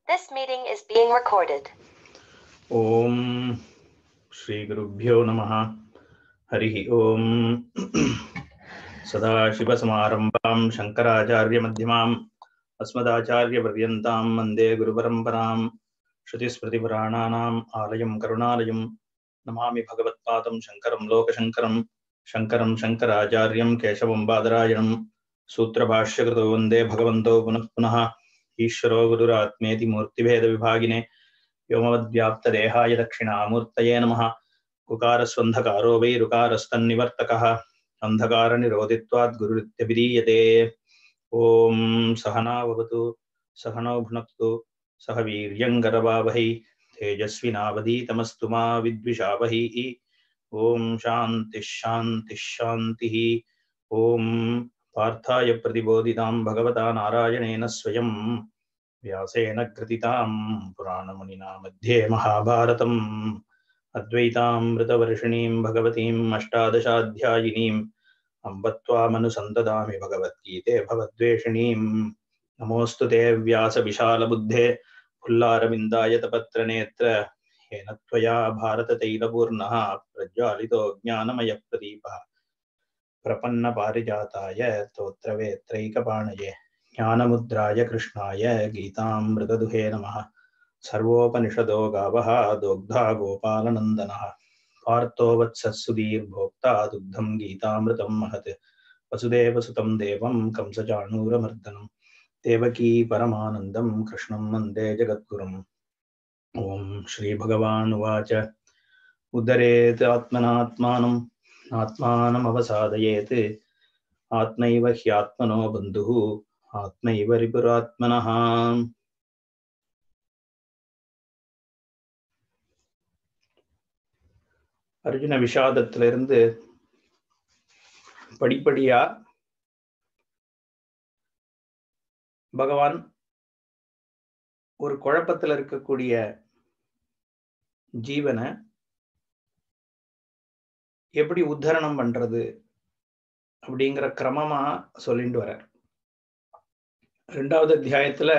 This meeting is being recorded. Om Shri Gurubhyo Namaha. Harihi Om. Sadashivasamarambam Shankaracharya Madhyamam Asmadacharya Paryantam Vande Guru Paramparam Shrutismriti Purananam Alayam Karunalayam Namami Bhagavatpadam Shankaram Lokashankaram Shankaram Shankaracharyam Keshavam Badarayanam Sutra Bhashyakrito Vande Bhagavanto Punah Punaha Ishvaro Gururatmeti Murtibheda Vibhagine व्योमवद्व्याप्तदेहाय दक्षिणामूर्तये नमः कुकारस्वन्धकारो वै ऋकारस्तन्निवर्तकः अन्धकारनिरोधित्वात् गुरुरित्यभिधीयते ॐ सहना भवतु सहनौ भुनक्तु सह वीर्यङ्करवावहै तेजस्विनावधीतमस्तु मा विद्विषावहै ॐ शान्तिः शान्तिः शान्तिः ॐ पार्थाय प्रतिबोधितां भगवता नारायणेन स्वयं व्यासेन कृतितां पुराणमुनिना मध्ये महाभारतम् अद्वैतामृतवर्षिणीं भगवतीम् अष्टादशाध्यायिनीम् अम्ब त्वामनुसन्तदामि भगवद्गीते भवद्वेषिणीं नमोऽस्तु ते व्यासविशालबुद्धे फुल्लारविन्दायतपत्रनेत्र येन त्वया भारततैलपूर्णः प्रज्वालितो ज्ञानमयः प्रदीपः प्रपन्नपारिजाताय स्तोत्रवेत्रैकपाणये ज्ञानमुद्राय कृष्णाय गीतामृतदुहे नमः सर्वोपनिषदो गावः दोग्धा गोपालनन्दनः पार्थो वत्सत्सुधीर्भोक्ता दुग्धं गीतामृतं महत् वसुदेवसुतं देवं कंसचाणूरमर्दनं देवकी परमानन्दं कृष्णं वन्दे जगद्गुरुम् ॐ श्रीभगवान् उवाच उदरेत् आत्मनात्मानम् आत्मानमवसादयेत् आत्मैव ह्यात्मनो बन्धुः आत्मैव रिपुरात्मनः அர்ஜுன விஷாதத்திலிருந்து படிப்படியா பகவான் ஒரு குழப்பத்தில் இருக்கக்கூடிய ஜீவனை எப்படி உத்தரணம் பண்றது அப்படிங்கிற கிரமமா சொல்லிட்டு வர்றார். 2வது அத்தியாயத்துல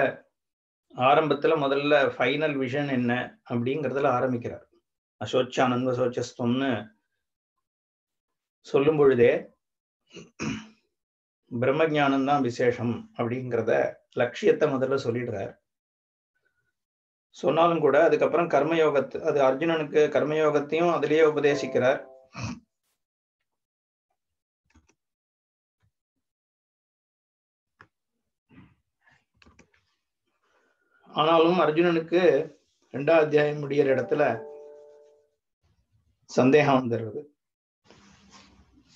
ஆரம்பத்துல முதல்ல ஃபைனல் விஷன் என்ன அப்படிங்கிறதுல ஆரம்பிக்கிறார். அசோச்சானந்த சோச்சஸ்துவம்னு சொல்லும் பொழுதே பிரம்மஞானம் தான் விசேஷம் அப்படிங்கிறத லட்சியத்தை முதல்ல சொல்லிடுறார். சொன்னாலும் கூட அதுக்கப்புறம் கர்மயோகத்தை, அது அர்ஜுனனுக்கு கர்மயோகத்தையும் அதிலேயே உபதேசிக்கிறார். ஆனாலும் அர்ஜுனனுக்கு 2வது அத்தியாயம் முடிகிற இடத்துல சந்தேகம் வந்துடுறது.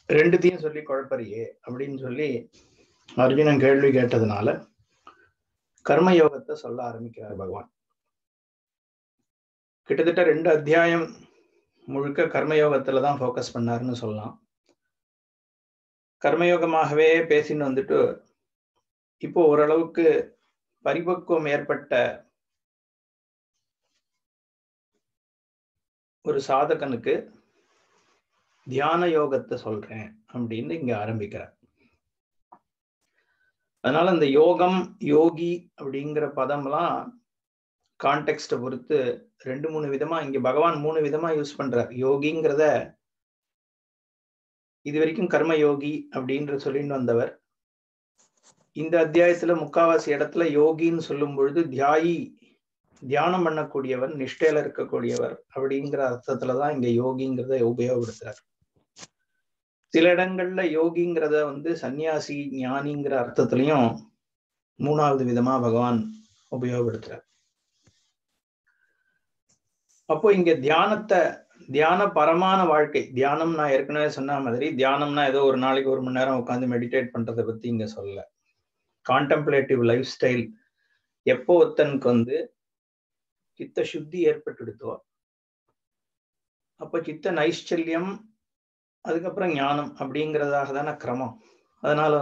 ரெண்டுத்தையும் சொல்லி குழப்பறியே அப்படின்னு சொல்லி அர்ஜுனன் கேள்வி கேட்டதுனால கர்மயோகத்தை சொல்ல ஆரம்பிக்கிறார் பகவான். கிட்டத்தட்ட 2 அத்தியாயம் முழுக்க கர்மயோகத்துல தான் ஃபோக்கஸ் பண்ணாருன்னு சொல்லலாம். கர்மயோகமாகவே பேசின்னு வந்துட்டு இப்போ ஓரளவுக்கு பரிபக்குவம் ஏற்பட்ட ஒரு சாதகனுக்கு தியான யோகத்தை சொல்றேன் அப்படின்னு இங்க ஆரம்பிக்கிறார். அதனால இந்த யோகம், யோகி அப்படிங்கிற பதம்லாம் கான்டெக்ஸ்ட பொறுத்து 2-3 விதமா இங்க பகவான் 3 விதமா யூஸ் பண்றார். யோகிங்கிறத இது வரைக்கும் கர்ம யோகி அப்படின்ற சொல்லிட்டு வந்தவர் இந்த அத்தியாயத்துல முக்காவாசி இடத்துல யோகின்னு சொல்லும் பொழுது தியாயி, தியானம் பண்ணக்கூடியவர், நிஷ்டையில இருக்கக்கூடியவர் அப்படிங்கிற அர்த்தத்துலதான் இங்க யோகிங்கிறத உபயோகப்படுத்துறார். சில இடங்கள்ல யோகிங்கிறத சன்னியாசி, ஞானிங்கிற அர்த்தத்திலையும் 3வது விதமா பகவான் உபயோகப்படுத்துறார். அப்போ இங்க தியானத்தை, தியான பரமான வாழ்க்கை, தியானம் நான் ஏற்கனவே சொன்ன மாதிரி தியானம்னா ஏதோ ஒரு நாளைக்கு 1 மணி நேரம் உட்காந்து மெடிடேட் பண்றதை பத்தி இங்க சொல்லல. கான்டெம்ப்ளேட்டிவ் லைஃப் ஸ்டைல் எப்போ ஒருத்தனுக்கு சித்த சுத்தி ஏற்பட்டுடுத்தோ அப்ப சித்த நைஷ்சல்யம், அதுக்கப்புறம் ஞானம் அப்படிங்கிறதாக தானே கிரமம். அதனால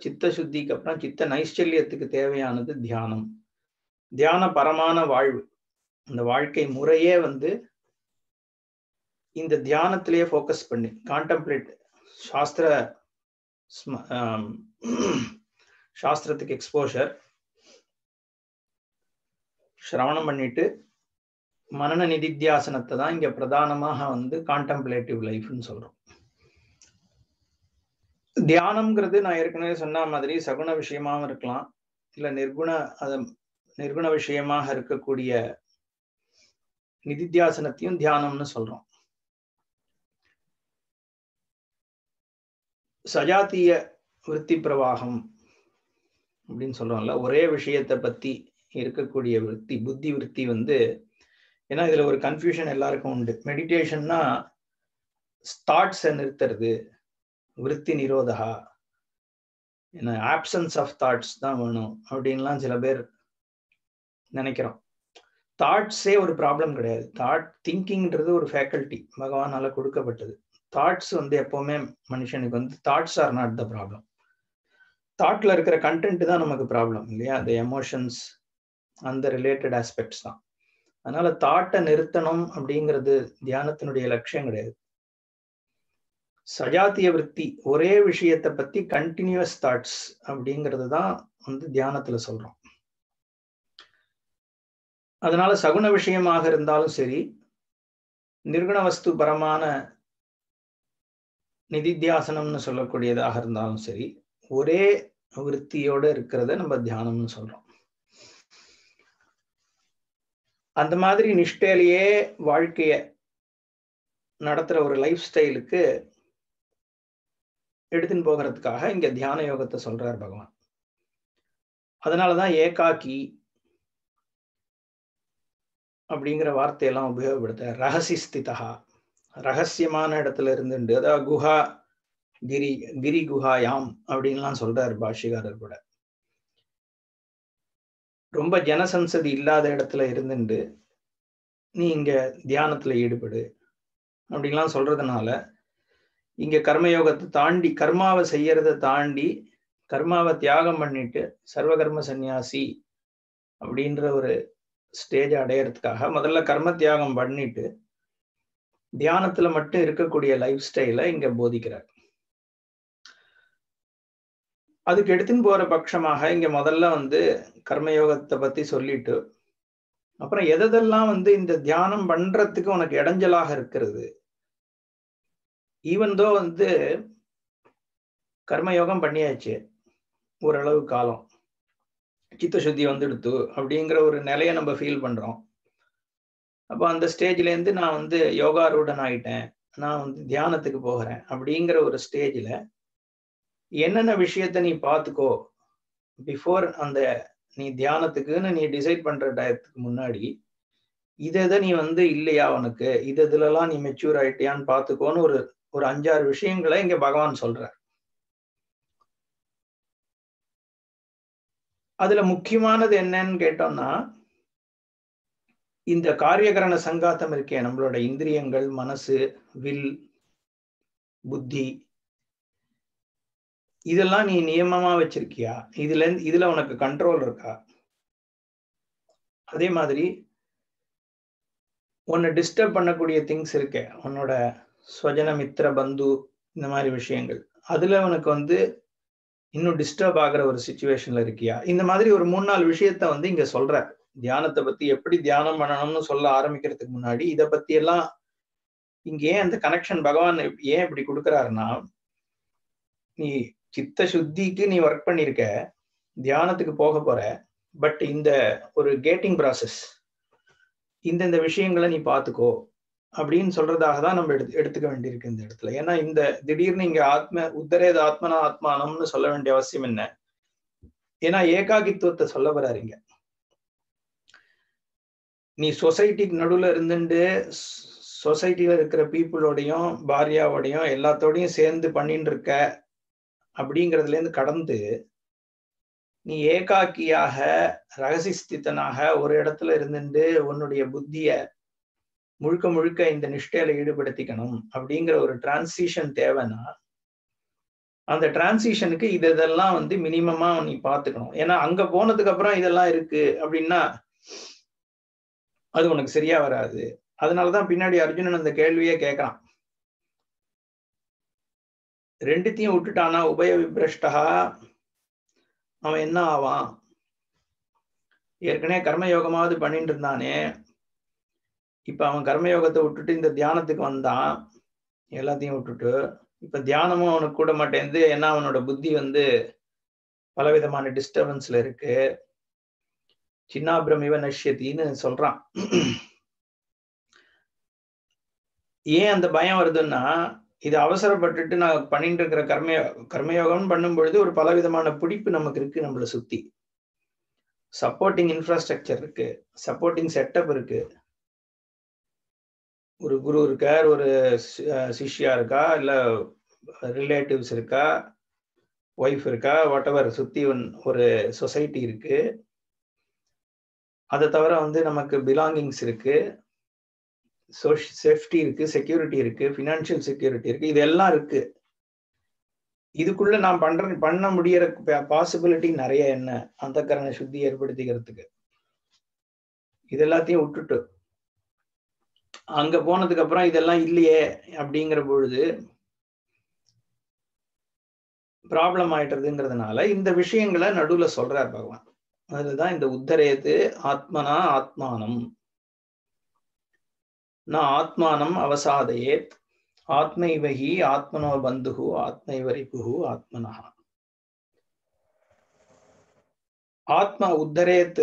சித்த சுத்திக்கு அப்புறம் சித்த நைஷ்சல்யத்துக்கு தேவையானது தியானம். தியான பரமான வாழ்வு, இந்த வாழ்க்கை முறையே இந்த தியானத்திலேயே ஃபோக்கஸ் பண்ணி கான்டெம்ப்ளேட், சாஸ்திரத்துக்கு எக்ஸ்போஷர், சிரவணம் பண்ணிட்டு மனன நிதித்தியாசனத்தை தான் இங்க பிரதானமாக வந்து கான்டெம்ப்ளேட்டிவ் லைஃப்னு சொல்றோம். தியானம்ங்கிறது நான் ஏற்கனவே சொன்ன மாதிரி சகுண விஷயமாகவும் இருக்கலாம், இல்ல நிர்குண விஷயமாக இருக்கக்கூடிய நிதித்தியாசனத்தையும் தியானம்னு சொல்றோம். சஜாத்திய விருத்தி பிரவாகம் அப்படின்னு சொல்றோம்ல, ஒரே விஷயத்தை பத்தி இருக்கக்கூடிய விருத்தி, புத்தி விருத்தி வந்து, ஏன்னா இதுல ஒரு கன்ஃபியூஷன் எல்லாருக்கும் உண்டு. மெடிடேஷன்னா தாட்ஸை நிறுத்துறது, விருத்தி நிரோதா, என்ன ஆப்சன்ஸ் ஆஃப் தாட்ஸ் தான் வேணும் அப்படின்லாம் சில பேர் நினைக்கிறோம். தாட்ஸே ஒரு ப்ராப்ளம் கிடையாது. திங்கிங்ன்றது ஒரு ஃபேக்கல்ட்டி, பகவானால கொடுக்கப்பட்டது. தாட்ஸ் வந்து எப்பவுமே மனுஷனுக்கு வந்து thoughts are not the problem. தாட்ல இருக்கிற கண்டென்ட் தான் நமக்கு ப்ராப்ளம் இல்லையா? அந்த எமோஷன்ஸ், அந்த ரிலேட்டட் ஆஸ்பெக்ட்ஸ் தான். அதனால தாட்டை நிறுத்தணும் அப்படிங்கிறது தியானத்தினுடைய லட்சியம் கிடையாது. சஜாத்திய விருத்தி, ஒரே விஷயத்தை பத்தி கண்டினியூஸ் தாட்ஸ் அப்படிங்கிறது தான் வந்து தியானத்துல சொல்றோம். அதனால சகுண விஷயமாக இருந்தாலும் சரி, நிர்குண வஸ்து பரமான நிதித்தியாசனம்னு சொல்லக்கூடியதாக இருந்தாலும் சரி, ஒரே விருத்தியோட இருக்கிறத நம்ம தியானம்னு சொல்றோம். அந்த மாதிரி நிஷ்டையிலேயே வாழ்க்கைய நடத்துற ஒரு லைஃப் ஸ்டைலுக்கு எடுத்துன்னு போகிறதுக்காக இங்க தியான யோகத்தை சொல்றார் பகவான். அதனாலதான் ஏகாக்கி அப்படிங்கிற வார்த்தையெல்லாம் உபயோகப்படுத்த. ரகசி ஸ்திதா, ரகசியமான இடத்துல இருந்துட்டு, அதாவது குஹா கிரி குஹாயாம் அப்படின்லாம் சொல்றாரு பாஷ்யக்காரர் கூட. ரொம்ப ஜனசம்சதி இல்லாத இடத்துல இருந்துட்டு நீ இங்க தியானத்துல ஈடுபடு அப்படின்லாம் சொல்றதுனால, இங்க கர்மயோகத்தை தாண்டி, கர்மாவை செய்யறதை தாண்டி கர்மாவை தியாகம் பண்ணிட்டு சர்வகர்ம சந்நியாசி அப்படின்ற ஒரு ஸ்டேஜ் அடையறதுக்காக முதல்ல கர்ம தியாகம் பண்ணிட்டு தியானத்துல மட்டும் இருக்கக்கூடிய லைஃப் ஸ்டைலை இங்க போதிக்கிறார். அதுக்கு எடுத்துன்னு போற பட்சமாக இங்க முதல்ல வந்து கர்மயோகத்தை பத்தி சொல்லிட்டு, அப்புறம் எதெல்லாம் வந்து இந்த தியானம் பண்றதுக்கு உனக்கு இடைஞ்சலாக இருக்கிறது, ஈவன் தோ வந்து கர்மயோகம் பண்ணியாச்சு ஓரளவு காலம், சித்த சுத்தி வந்துடுத்து அப்படிங்கிற ஒரு நிலையை நம்ம ஃபீல் பண்றோம். அப்போ அந்த ஸ்டேஜ்ல இருந்து நான் வந்து யோகாரூடன் ஆயிட்டேன், நான் வந்து தியானத்துக்கு போகிறேன் அப்படிங்கிற ஒரு ஸ்டேஜ்ல என்னென்ன விஷயத்த நீ பார்த்துக்கோ பிஃபோர் அந்த நீ தியானத்துக்குன்னு நீ டிசைட் பண்ற டயத்துக்கு முன்னாடி, இதை நீ வந்து இல்லையா உனக்கு, இதுலலாம் நீ மெச்சூர் ஆயிட்டியான்னு பார்த்துக்கோன்னு ஒரு 5-6 விஷயங்களை இங்க பகவான் சொல்றார். அதுல முக்கியமானது என்னன்னு கேட்டோம்னா, இந்த காரியகரண சங்காத்தம் இருக்கே, நம்மளோட இந்திரியங்கள், மனசு, வில், புத்தி, இதெல்லாம் நீ நியமமா வச்சிருக்கியா? இதுல உனக்கு கண்ட்ரோல் இருக்கா? அதே மாதிரி உன்னை டிஸ்டர்ப் பண்ணக்கூடிய திங்ஸ் இருக்கே, உன்னோட ஸ்வஜன மித்திர பந்து, இந்த மாதிரி விஷயங்கள், அதுல உனக்கு வந்து இன்னும் டிஸ்டர்ப் ஆகிற ஒரு சிச்சுவேஷன்ல இருக்கியா? இந்த மாதிரி ஒரு 3-4 விஷயத்த வந்து இங்க சொல்ற. தியானத்தை பத்தி, எப்படி தியானம் பண்ணணும்னு சொல்ல ஆரம்பிக்கிறதுக்கு முன்னாடி இதை பத்தி எல்லாம் இங்க ஏன் அந்த கனெக்ஷன் பகவான் ஏன் இப்படி கொடுக்குறாருன்னா, நீ சித்த சுத்திக்கு நீ ஒர்க் பண்ணிருக்க, தியானத்துக்கு போக போற, பட் இந்த ஒரு கேட்டிங் ப்ராசஸ், இந்த விஷயங்களை நீ பார்த்துக்கோ அப்படின்னு சொல்றதாக தான் நம்ம எடுத்துக்க வேண்டியிருக்கு இந்த இடத்துல. ஏன்னா இந்த திடீர்னு இங்க உத்தரேத ஆத்மனா ஆத்மானம்னு சொல்ல வேண்டிய அவசியம் என்ன? ஏன்னா ஏகாகித்துவத்தை சொல்ல வர்றாரு இங்க. நீ சொசைட்டிக்கு நடுவுல இருந்துட்டு சொசைட்டில இருக்கிற பீப்புளோடையும் பாரியாவோடையும் எல்லாத்தோடையும் சேர்ந்து பண்ணிட்டு இருக்க அப்படிங்கிறதுல இருந்து கடந்து நீ ஏகாக்கியாக ரகசிஸ்திதனாக ஒரு இடத்துல இருந்துட்டு உன்னுடைய புத்திய முழுக்க முழுக்க இந்த நிஷ்டையில ஈடுபடுத்திக்கணும் அப்படிங்கிற ஒரு டிரான்சிஷன் தேவைன்னா, அந்த டிரான்சிஷனுக்கு இதெல்லாம் வந்து மினிமமா நீ பார்த்துக்கணும். ஏன்னா அங்க போனதுக்கு அப்புறம் இதெல்லாம் இருக்கு அப்படின்னா அது உனக்கு சரியா வராது. அதனாலதான் பின்னாடி அர்ஜுனன் அந்த கேள்வியே கேட்கறான். ரெண்டுத்தையும் விட்டுட்டானா உபய விப்ரஷ்டா அவன் என்ன ஆவான்? ஏற்கனவே கர்மயோகமாவது பண்ணிட்டு இருந்தானே, இப்ப அவன் கர்மயோகத்தை விட்டுட்டு இந்த தியானத்துக்கு வந்தான், எல்லாத்தையும் விட்டுட்டு. இப்ப தியானமும் அவனுக்கு கூட மாட்டேங்குது. ஏன்னா அவனோட புத்தி பலவிதமான டிஸ்டர்பன்ஸ்ல இருக்கு. சின்னாபிரமிவ நஷ்யத்தின்னு சொல்றான். ஏன் அந்த பயம் வருதுன்னா, இது அவசரப்பட்டுட்டு நான் பண்ணிட்டு இருக்கிற கர்மயோகம் பண்ணும் பொழுது ஒரு பலவிதமான பிடிப்பு நமக்கு இருக்கு, நம்மளை சுத்தி சப்போர்ட்டிங் இன்ஃப்ராஸ்ட்ரக்சர் இருக்கு, சப்போர்ட்டிங் செட்டப் இருக்கு. ஒரு குரு இருக்கார், ஒரு சிஷ்யா இருக்கா, இல்ல ரிலேட்டிவ்ஸ் இருக்கா, ஒய்ஃப் இருக்கா, வாட் எவர், சுத்தி ஒரு சொசைட்டி இருக்கு. அதை தவிர நமக்கு பிலாங்கிங்ஸ் இருக்கு, சேஃப்டி இருக்கு, செக்யூரிட்டி இருக்கு, ஃபினான்ஷியல் செக்யூரிட்டி இருக்கு. இதெல்லாம் இருக்கு. இதுக்குள்ள நான் பண்ண முடியற பாசிபிலிட்டி நிறைய என்ன, அந்த கரண சுத்தி ஏற்படுத்திக்கிறதுக்கு. இது எல்லாத்தையும் விட்டுட்டு அங்க போனதுக்கு அப்புறம் இதெல்லாம் இல்லையே அப்படிங்கிற பொழுது ப்ராப்ளம் ஆயிட்டுறதுங்கிறதுனால இந்த விஷயங்களை நடுவுல சொல்றார் பகவான். அதுதான் இந்த உத்தரேது ஆத்மனா ஆத்மானம் நான் ஆத்மானம் அவசாதயேத் ஆத்மைவஹி ஆத்மனோ பந்துஹு ஆத்மைவரிபுஹு ஆத்மனா. ஆத்மா உத்தரேத்,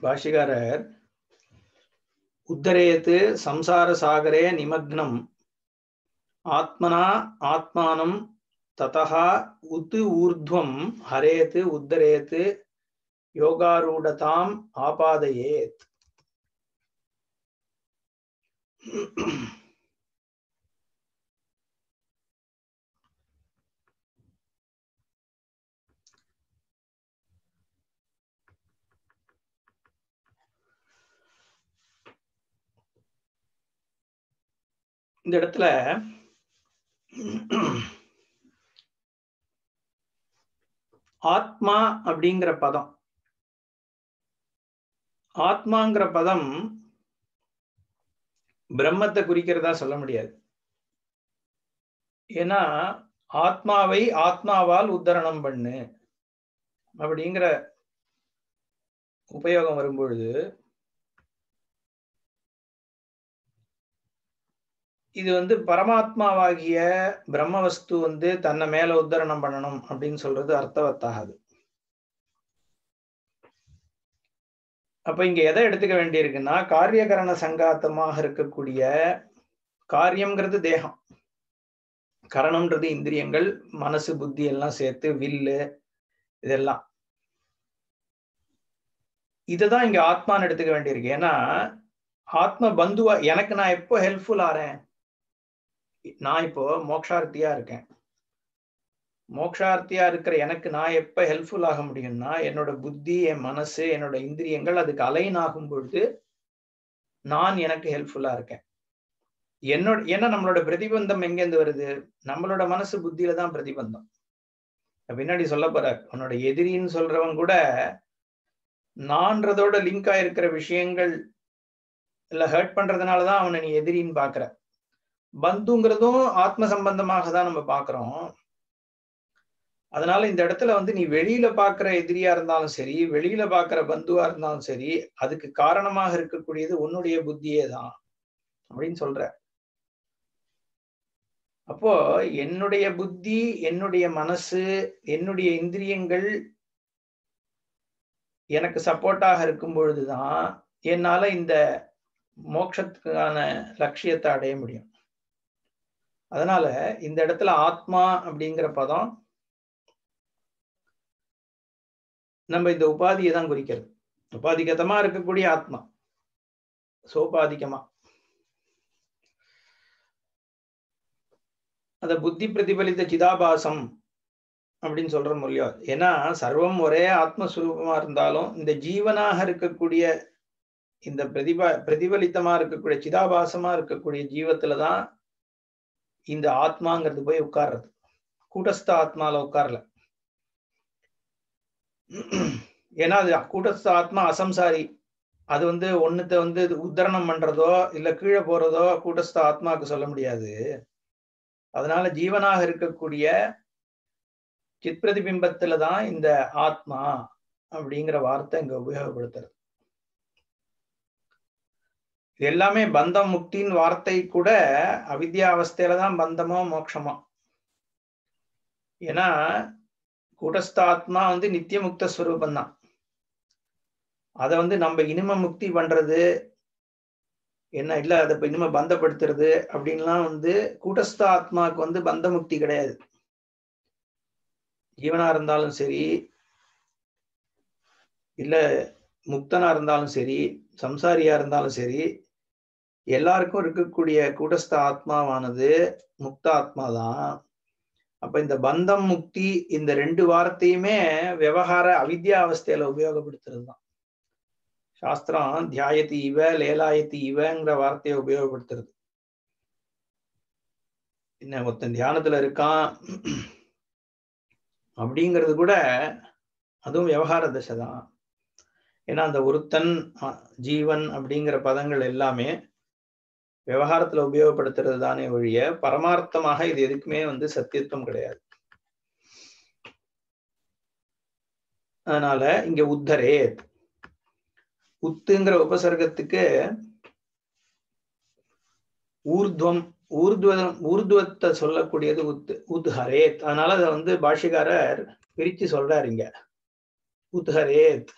பாஷிகாரர் உத்தரேத்து சம்சார சாகரே நிமக்னம் ஆத்மனா ஆத்மானம் ததஹா உத்து ஊர்த்வம் ஹரேத்து உத்தரேத்து யோகாரூடதாம் ஆபாதயேத். இந்த இடத்துல ஆத்மா அப்படிங்கிற பதம், ஆத்மாங்கிற பதம் பிரம்மத்தை குறிக்கிறதா சொல்ல முடியாது. ஏன்னா ஆத்மாவை ஆத்மாவால் உத்தரணம் பண்ணு அப்படிங்கிற உபயோகம் வரும்பொழுது இது பரமாத்மாவாகிய பிரம்மவஸ்து தன்னை மேல உத்தரணம் பண்ணணும் அப்படின்னு சொல்றது அர்த்தவத்தாகாது. அப்ப இங்க எதை எடுத்துக்க வேண்டியிருக்குன்னா, காரியகரண சங்காத்தமாக இருக்கக்கூடிய காரியம்ங்கிறது தேகம், கரணம்ன்றது இந்திரியங்கள், மனசு புத்தி எல்லாம் சேர்த்து வில்லு, இதெல்லாம். இதுதான் இங்க ஆத்மான்னு எடுத்துக்க வேண்டியிருக்கு. ஏன்னா ஆத்ம பந்துவா எனக்கு நான் எப்போ ஹெல்ப்ஃபுல் ஆறேன், நான் இப்போ மோக்ஷார்த்தியா இருக்கேன். மோக்ஷார்த்தியா இருக்கிற எனக்கு நான் எப்ப ஹெல்ப்ஃபுல் ஆக முடியும்னா, என்னோட புத்தி, என் மனசு, என்னோட இந்திரியங்கள் அதுக்கு அலைன் ஆகும் பொழுது நான் எனக்கு ஹெல்ப்ஃபுல்லா இருக்கேன். ஏன்னா நம்மளோட பிரதிபந்தம் எங்கேருந்து வருது, நம்மளோட மனசு புத்தியில தான் பிரதிபந்தம். பின்னாடி சொல்ல போறார், உன்னோட எதிரின்னு சொல்றவன் கூட நான்றதோட லிங்க் ஆயிருக்கிற விஷயங்கள் இல்ல ஹர்ட் பண்றதுனாலதான் அவனை நீ எதிரின்னு பாக்குற. பந்துங்கிறதும் ஆத்ம சம்பந்தமாக தான் நம்ம பாக்குறோம். அதனால இந்த இடத்துல நீ வெளியில பாக்குற எதிரியா இருந்தாலும் சரி, வெளியில பாக்குற பந்துவா இருந்தாலும் சரி, அதுக்கு காரணமாக இருக்கக்கூடியது உன்னுடைய புத்தியே தான் அப்படின்னு சொல்ற. அப்போ என்னுடைய புத்தி, என்னுடைய மனசு, என்னுடைய இந்திரியங்கள் எனக்கு சப்போர்ட்டாக இருக்கும் பொழுதுதான் என்னால இந்த மோட்சத்துக்கான லட்சியத்தை அடைய முடியும். அதனால இந்த இடத்துல ஆத்மா அப்படிங்கிற பதம் நம்ம இந்த உபாதியை தான் குறிக்கிறது. உபாதிகதமா இருக்கக்கூடிய ஆத்மா, சோபாதிகமா அத புத்தி பிரதிபலித்த சிதாபாசம் அப்படின்னு சொல்ற இல்லையோ. ஏன்னா சர்வம் ஒரே ஆத்மஸ்வரூபமா இருந்தாலும் இந்த ஜீவனாக இருக்கக்கூடிய இந்த பிரதிபலித்தமா இருக்கக்கூடிய சிதாபாசமா இருக்கக்கூடிய ஜீவத்துலதான் இந்த ஆத்மாங்கிறது போய் உட்கார்றது. கூட்டஸ்த ஆத்மால உட்கார்ல. ஏன்னா அது கூட்டஸ்த ஆத்மா அசம்சாரி. அது ஒண்ணுத்த உத்தரணம் பண்றதோ இல்ல கீழே போறதோ கூட்டஸ்த ஆத்மாவுக்கு சொல்ல முடியாது. அதனால ஜீவனாக இருக்கக்கூடிய சித் பிரதிபிம்பத்துலதான் இந்த ஆத்மா அப்படிங்கிற வார்த்தை இங்க உபயோகப்படுத்துறது. இது எல்லாமே பந்தம் முக்தின் வார்த்தை கூட அவித்யா அவஸ்தையில தான் பந்தமோ மோட்சமோ. ஏன்னா கூட்டஸ்த ஆத்மா நித்திய முக்த ஸ்வரூபம் தான். அதை நம்ம இனிம முக்தி பண்றது என்ன இல்ல, அதை இனிமே பந்தப்படுத்துறது அப்படின்லாம் கூட்டஸ்த ஆத்மாவுக்கு பந்த முக்தி கிடையாது. ஜீவனா இருந்தாலும் சரி, இல்ல முக்தனா இருந்தாலும் சரி, சம்சாரியா இருந்தாலும் சரி, எல்லாருக்கும் இருக்கக்கூடிய கூட்டஸ்த ஆத்மாவானது முக்த ஆத்மாதான். அப்ப இந்த பந்தம் முக்தி இந்த ரெண்டு வார்த்தையுமே விவகார அவித்யா அவஸ்தையில உபயோகப்படுத்துறது தான். சாஸ்திரம் தியாயத்தி இவ லேலாயத்தி இவங்கிற வார்த்தையை உபயோகப்படுத்துறது. என்ன ஒருத்தன் தியானத்துல இருக்கான் அப்படிங்கிறது கூட அதுவும் விவகார தசை தான். ஏன்னா அந்த ஒருத்தன் ஜீவன் அப்படிங்கிற பதங்கள் எல்லாமே விவகாரத்துல உபயோகப்படுத்துறது தானே ஒழிய பரமார்த்தமாக இது எதுக்குமே சத்தியத்துவம் கிடையாது. அதனால இங்க உத்தரே உத்துங்கிற உபசர்க்கத்துக்கு ஊர்துவத்தை சொல்லக்கூடியது உத்ஹரேத். அதனால அதை பாஷ்யக்காரர் பிரிச்சு சொல்றாரு இங்க. உத்ஹரேத்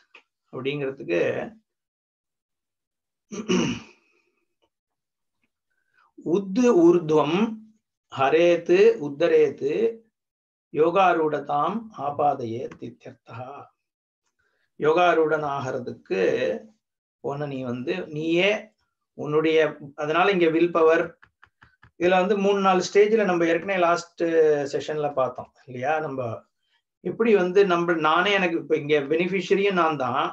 அப்படிங்கிறதுக்கு ஊர்துவம் ஹரேத்து உத்தரேத்து யோகாரூடதாம் ஆபாதையேத் இத்யர்த்தா. யோகாரூடன் ஆகிறதுக்கு போன நீயே உன்னுடைய, அதனால இங்க வில் பவர் இதுல 3-4 ஸ்டேஜ்ல நம்ம ஏற்கனவே லாஸ்ட் செஷன்ல பார்த்தோம் இல்லையா. நம்ம எப்படி நானே எனக்கு இப்ப இங்க பெனிஃபிஷரியும் நான் தான்,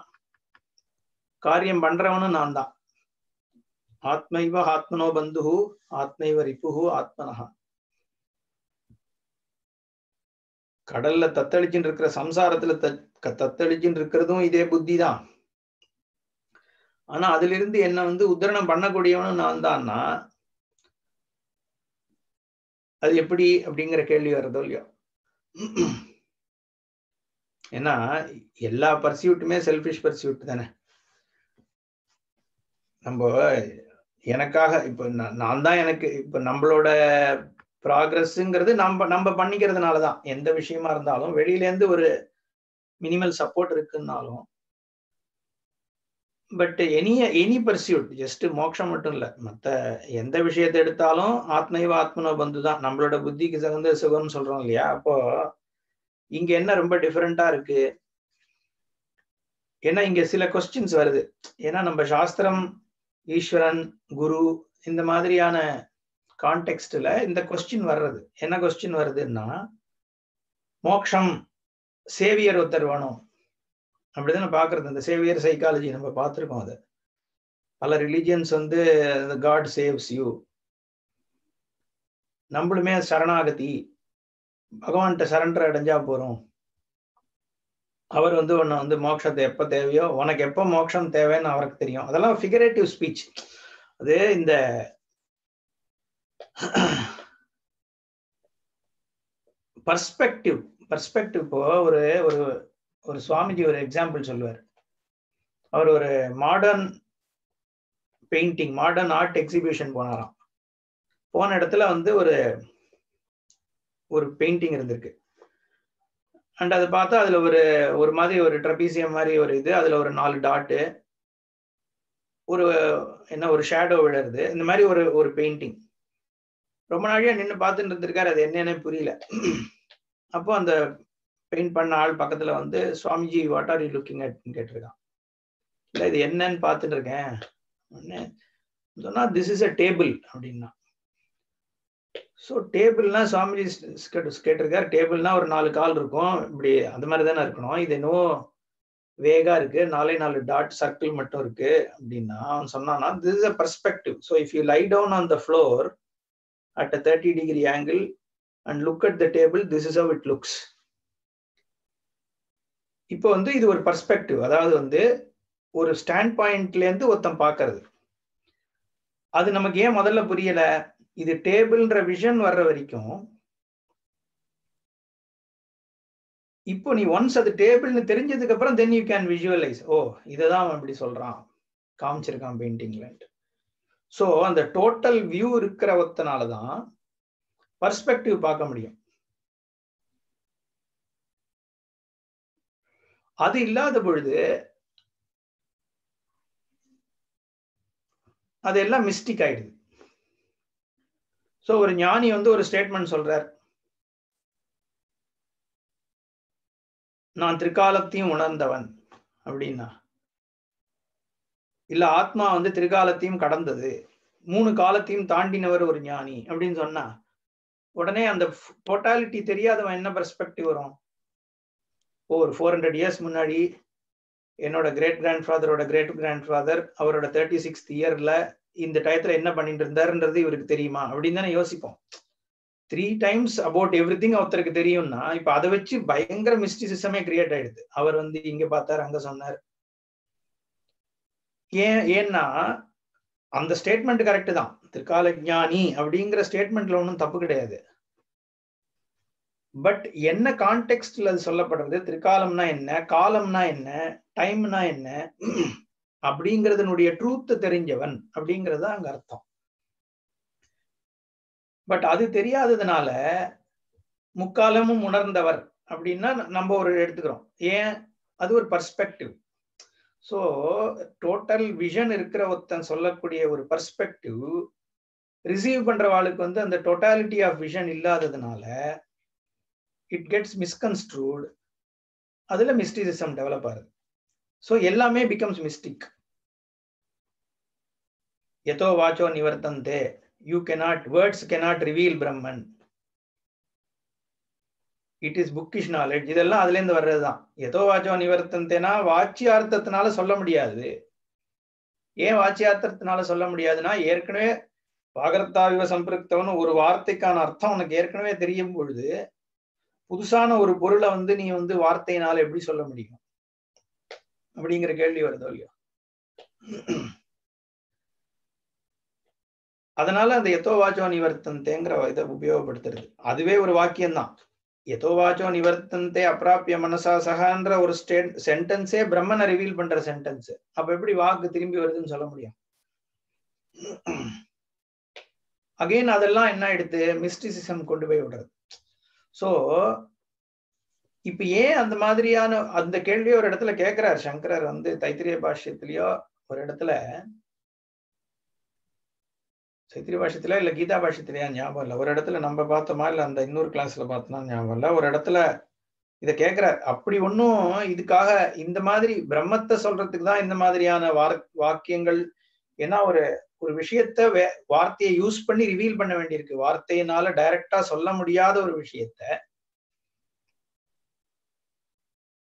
காரியம் பண்றவனும் நான் தான். ஆத்மைவ ஆத்மனோ பந்து ஆத்மைவ ரிப்புஹு ஆத்மனஹா. கடல்ல தத்தளிச்சுட்டு இருக்கிற சம்சாரத்துல தத்தளிச்சுட்டு இருக்கிறதும் இதே புத்தி தான். ஆனா அதுல இருந்து என்ன உத்தரணம் பண்ணக்கூடியவனும் நான் தான்னா அது எப்படி அப்படிங்கிற கேள்வி வருதோ இல்லையோ. ஏன்னா எல்லா பர்சியூட்டுமே செல்ஃபிஷ் பர்சியூட் தானே. நம்ம எனக்காக இப்ப நான் தான் எனக்கு இப்ப நம்மளோட ப்ராக்ரஸ்ங்கிறது நம்ம பண்ணிக்கிறதுனாலதான். எந்த விஷயமா இருந்தாலும் வெளியில இருந்து ஒரு மினிமல் சப்போர்ட் இருக்குன்னாலும், பட் எனி பர்சியூட் ஜஸ்ட் மோட்சம் மட்டும் இல்ல, மத்த எந்த விஷயத்தை எடுத்தாலும் ஆத்மைவ ஆத்மனோ பந்து தான். நம்மளோட புத்திக்கு தகுந்த சுகம் சொல்றோம் இல்லையா. அப்போ இங்க என்ன ரொம்ப டிஃபரெண்டா இருக்கு, ஏன்னா இங்க சில கொஸ்டின்ஸ் வருது. ஏன்னா நம்ம சாஸ்திரம், ஈஸ்வரன், குரு இந்த மாதிரியான கான்டெக்ஸ்ட்ல இந்த கொஸ்டின் வர்றது. என்ன கொஸ்டின் வருதுன்னா, மோக்ஷம் சேவியர் ஒருத்தர் வேணும் அப்படிதான் பாக்குறது. இந்த சேவியர் சைக்காலஜி நம்ம பார்த்திருக்கோம். அது பல ரிலிஜியன்ஸ் காட் சேவ்ஸ் யூ, நம்மளுமே சரணாகதி, பகவான்கிட்ட சரண்டர் அடைஞ்சா போறோம், அவர் உன்னை மோட்சத்தை எப்ப தேவையோ, உனக்கு எப்ப மோட்சம் தேவைன்னு அவருக்கு தெரியும். அதெல்லாம் ஃபிகரேட்டிவ் ஸ்பீச். அது இந்த பர்ஸ்பெக்டிவ் இப்போ ஒரு ஒரு சுவாமிஜி ஒரு எக்ஸாம்பிள் சொல்லுவார். அவர் ஒரு modern painting, modern art exhibition போனாராம். போன இடத்துல ஒரு பெயிண்டிங் இருந்திருக்கு. அண்ட் அதை பார்த்தா அதுல ஒரு மாதிரி ஒரு ட்ரபீசியம் மாதிரி ஒரு இது, அதுல ஒரு 4 டாட்டு, ஒரு ஷேடோ விழுறது, இந்த மாதிரி ஒரு பெயிண்டிங். ரொம்ப நாளையா நின்று பார்த்துட்டு இருந்திருக்காரு, அது என்னன்னு புரியல. அப்போ அந்த பெயிண்ட் பண்ண ஆள் பக்கத்துல Swamiji what are you looking at கேட்டிருக்கான். இல்ல இது என்னன்னு பார்த்துட்டு இருக்கேன் சொன்னா, திஸ் இஸ் அ டேபிள் அப்படின்னா. ஸோ டேபிள்னா சுவாமிஜி கேட்டிருக்காரு, டேபிள்னா ஒரு 4 கால் இருக்கும், இப்படி அந்த மாதிரி தானே இருக்கணும். இது இன்னும் வேகா இருக்கு, 4 டாட் சர்க்கிள் மட்டும் இருக்கு அப்படின்னா அவன் சொன்னான்னா, this is a perspective. So if you lie down on the floor at a 30-degree angle and look at the table, this is how it looks. இப்போ இது ஒரு பெர்ஸ்பெக்டிவ், அதாவது ஒரு ஸ்டாண்ட் பாயிண்ட்ல இருந்து ஒருத்தன் பார்க்கிறது. அது நமக்கு ஏன் முதல்ல புரியல? இது டேபிள்ன்ற விஷன் வர்ற வரைக்கும் இப்போ நீ ஒன்ஸ் அது டேபிள்னு தெரிஞ்சதுக்கு அப்புறம் தென் யூ கேன் விஷுவலைஸ், ஓ இததான் அவன் இப்படி சொல்றான், காமிச்சிருக்கான் பெயிண்டிங்ல. ஸோ அந்த டோட்டல் வியூ இருக்கிற ஒத்தனாலதான் பர்ஸ்பெக்டிவ் பார்க்க முடியும். அது இல்லாத பொழுது அதெல்லாம் மிஸ்டிக் ஆயிடுது. ஸோ ஒரு ஞானி வந்து ஒரு ஸ்டேட்மெண்ட் சொல்றார், நான் திரிகாலத்தையும் உணர்ந்தவன் அப்படின்னா, இல்ல ஆத்மா வந்து திரிகாலத்தையும் கடந்தது, 3 காலத்தையும் தாண்டினவர் ஒரு ஞானி அப்படின்னு சொன்னா, உடனே அந்த டோட்டாலிட்டி தெரியாதவன் என்ன பெர்ஸ்பெக்டிவ் வரும்? ஒரு 400 இயர்ஸ் முன்னாடி என்னோட கிரேட் கிராண்ட் ஃபாதரோட கிரேட் கிராண்ட் ஃபாதர் அவரோட 36th இயர்ல இந்த டயத்துல என்ன பண்ணிட்டு இருந்தாருன்றது இவருக்கு தெரியுமா அப்படின்னு தானே யோசிப்போம். 3 times அபவுட் எவ்ரிதிங் ஒருத்தருக்கு தெரியும்னா, இப்ப அதை வச்சு பயங்கர மிஸ்டிசிசமே கிரியேட் ஆயிடுது. அவர் வந்து இங்க பார்த்தார், அங்க சொன்னார். ஏன்னா அந்த ஸ்டேட்மெண்ட் கரெக்ட் தான், திரிகால ஞானி அப்படிங்கிற ஸ்டேட்மெண்ட்ல ஒன்றும் தப்பு கிடையாது. பட் என்ன கான்டெக்ஸ்ட்ல அது சொல்லப்படுறது, திரிகாலம்னா என்ன, காலம்னா என்ன, டைம்னா என்ன அப்படிங்கறதனுடைய ட்ரூத் தெரிஞ்சவன் அப்படிங்கறது அங்க அர்த்தம். பட் அது தெரியாததுனால முக்காலமும் உணர்ந்தவர் அப்படின்னா நம்ம ஒரு எடுத்துக்கிறோம். ஏன்? அது ஒரு பர்ஸ்பெக்டிவ். ஸோ டோட்டல் விஷன் இருக்கிற ஒருத்தன் சொல்லக்கூடிய ஒரு பர்ஸ்பெக்டிவ் ரிசீவ் பண்றவாளுக்கு வந்து அந்த டோட்டாலிட்டி ஆஃப் விஷன் இல்லாததுனால இட் கெட்ஸ் மிஸ்கன்ஸ்ட்ரூட். அதுல மிஸ்டிசிசம் டெவலப் ஆகுது. ஸோ எல்லாமே பிகம்ஸ் மிஸ்டிக். எதோ வாச்சோ நிவர்த்தந்தே, you cannot, words cannot reveal Brahman, it is bookish knowledge. இதெல்லாம் அதுல இருந்து வர்றதுதான். எதோ வாச்சோ நிவர்த்தந்தேனா வாச்சியார்த்தத்தினால சொல்ல முடியாது. ஏன் வாச்சியார்த்தத்தினால சொல்ல முடியாதுன்னா, ஏற்கனவே வாகர்த்தாவிவ சம்பிருக்தவன் ஒரு வார்த்தைக்கான அர்த்தம் உனக்கு ஏற்கனவே தெரியும் பொழுது புதுசான ஒரு பொருளை வந்து நீ வந்து வார்த்தையினால எப்படி சொல்ல முடியும் அப்படிங்கிற கேள்வி வருதோ இல்லையா? அதனால அந்த எதோ வாச்சோ நிவர்த்தந்தேங்கிற இதை உபயோகப்படுத்துறது அதுவே ஒரு வாக்கியம்தான். எதோ வாச்சோ நிவர்த்தந்தே அப்பிராப்பிய மனசா சகான்ற ஒரு சென்டென்ஸே பிரம்மனை ரிவீல் பண்ற சென்டென்ஸ். அப்ப எப்படி வாக்கு திரும்பி வருதுன்னு சொல்ல முடியும்? அகைன் அதெல்லாம் என்ன ஆயிடுது, மிஸ்டிசிசம் கொண்டு போய் விடுறது. சோ இப்ப ஏன் அந்த மாதிரியான அந்த கேள்வியை ஒரு இடத்துல கேட்கிறார் சங்கரர் வந்து தைத்திரிய பாஷ்யத்திலயோ ஒரு இடத்துல, தைத்திரிய பாஷ்யத்தில இல்ல கீதா பாஷ்யத்திலயா ஞாபகம் இல்ல, ஒரு இடத்துல நம்ம பார்த்தோமா இல்ல அந்த இன்னொரு கிளாஸ்ல பார்த்தோம்னா ஞாபகம் இல்ல, ஒரு இடத்துல இத கேட்கிறார். அப்படி ஒன்னும் இதுக்காக இந்த மாதிரி பிரம்மத்தை சொல்றதுக்கு தான் இந்த மாதிரியான வாக்கியங்கள், ஏன்னா ஒரு விஷயத்த வார்த்தையை யூஸ் பண்ணி ரிவீல் பண்ண வேண்டியிருக்கு. வார்த்தையினால டைரக்டா சொல்ல முடியாத ஒரு விஷயத்த